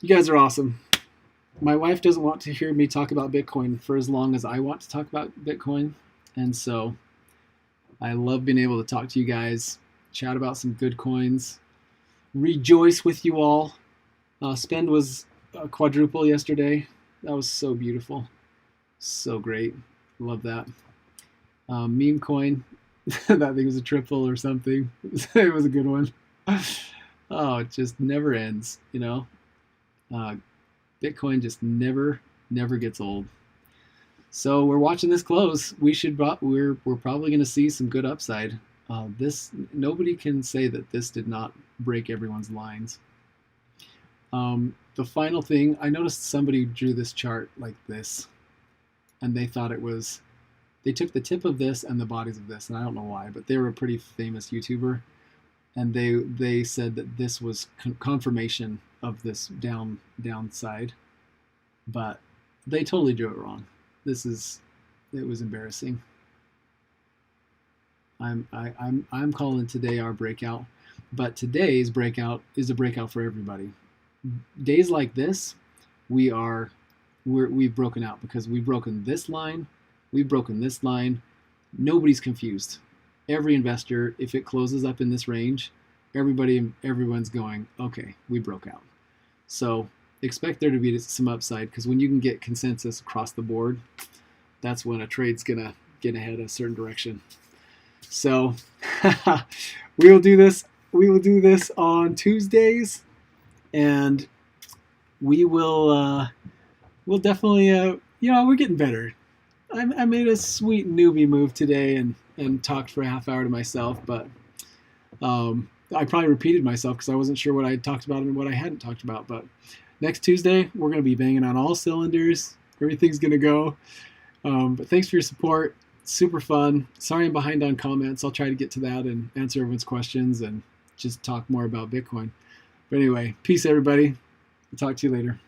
[SPEAKER 1] You guys are awesome. My wife doesn't want to hear me talk about Bitcoin for as long as I want to talk about Bitcoin. And so I love being able to talk to you guys, chat about some good coins, rejoice with you all. Spend was a quadruple yesterday. That was so beautiful. So great. Love that. Meme coin. That thing was a triple or something. It was a good one. Oh, it just never ends, you know. Bitcoin just never gets old. So we're watching this close. We're probably going to see some good upside. Nobody can say that this did not break everyone's lines. The final thing, I noticed somebody drew this chart like this, and they thought it was. They took the tip of this and the bodies of this, and I don't know why, but they were a pretty famous YouTuber, and they said that this was confirmation of this downside, but they totally drew it wrong. It was embarrassing. I'm calling today our breakout, but today's breakout is a breakout for everybody. Days like this, we've broken out because we've broken this line. We've broken this line. Nobody's confused. Every investor, if it closes up in this range, everyone's going, okay, we broke out. So expect there to be some upside because when you can get consensus across the board, that's when a trade's gonna get ahead a certain direction. So we will do this. We will do this on Tuesdays, and we'll definitely we're getting better. I made a sweet newbie move today and talked for a half hour to myself, but I probably repeated myself because I wasn't sure what I had talked about and what I hadn't talked about. But next Tuesday, we're going to be banging on all cylinders. Everything's going to go. But thanks for your support. Super fun. Sorry I'm behind on comments. I'll try to get to that and answer everyone's questions and just talk more about Bitcoin. But anyway, peace, everybody. I'll talk to you later.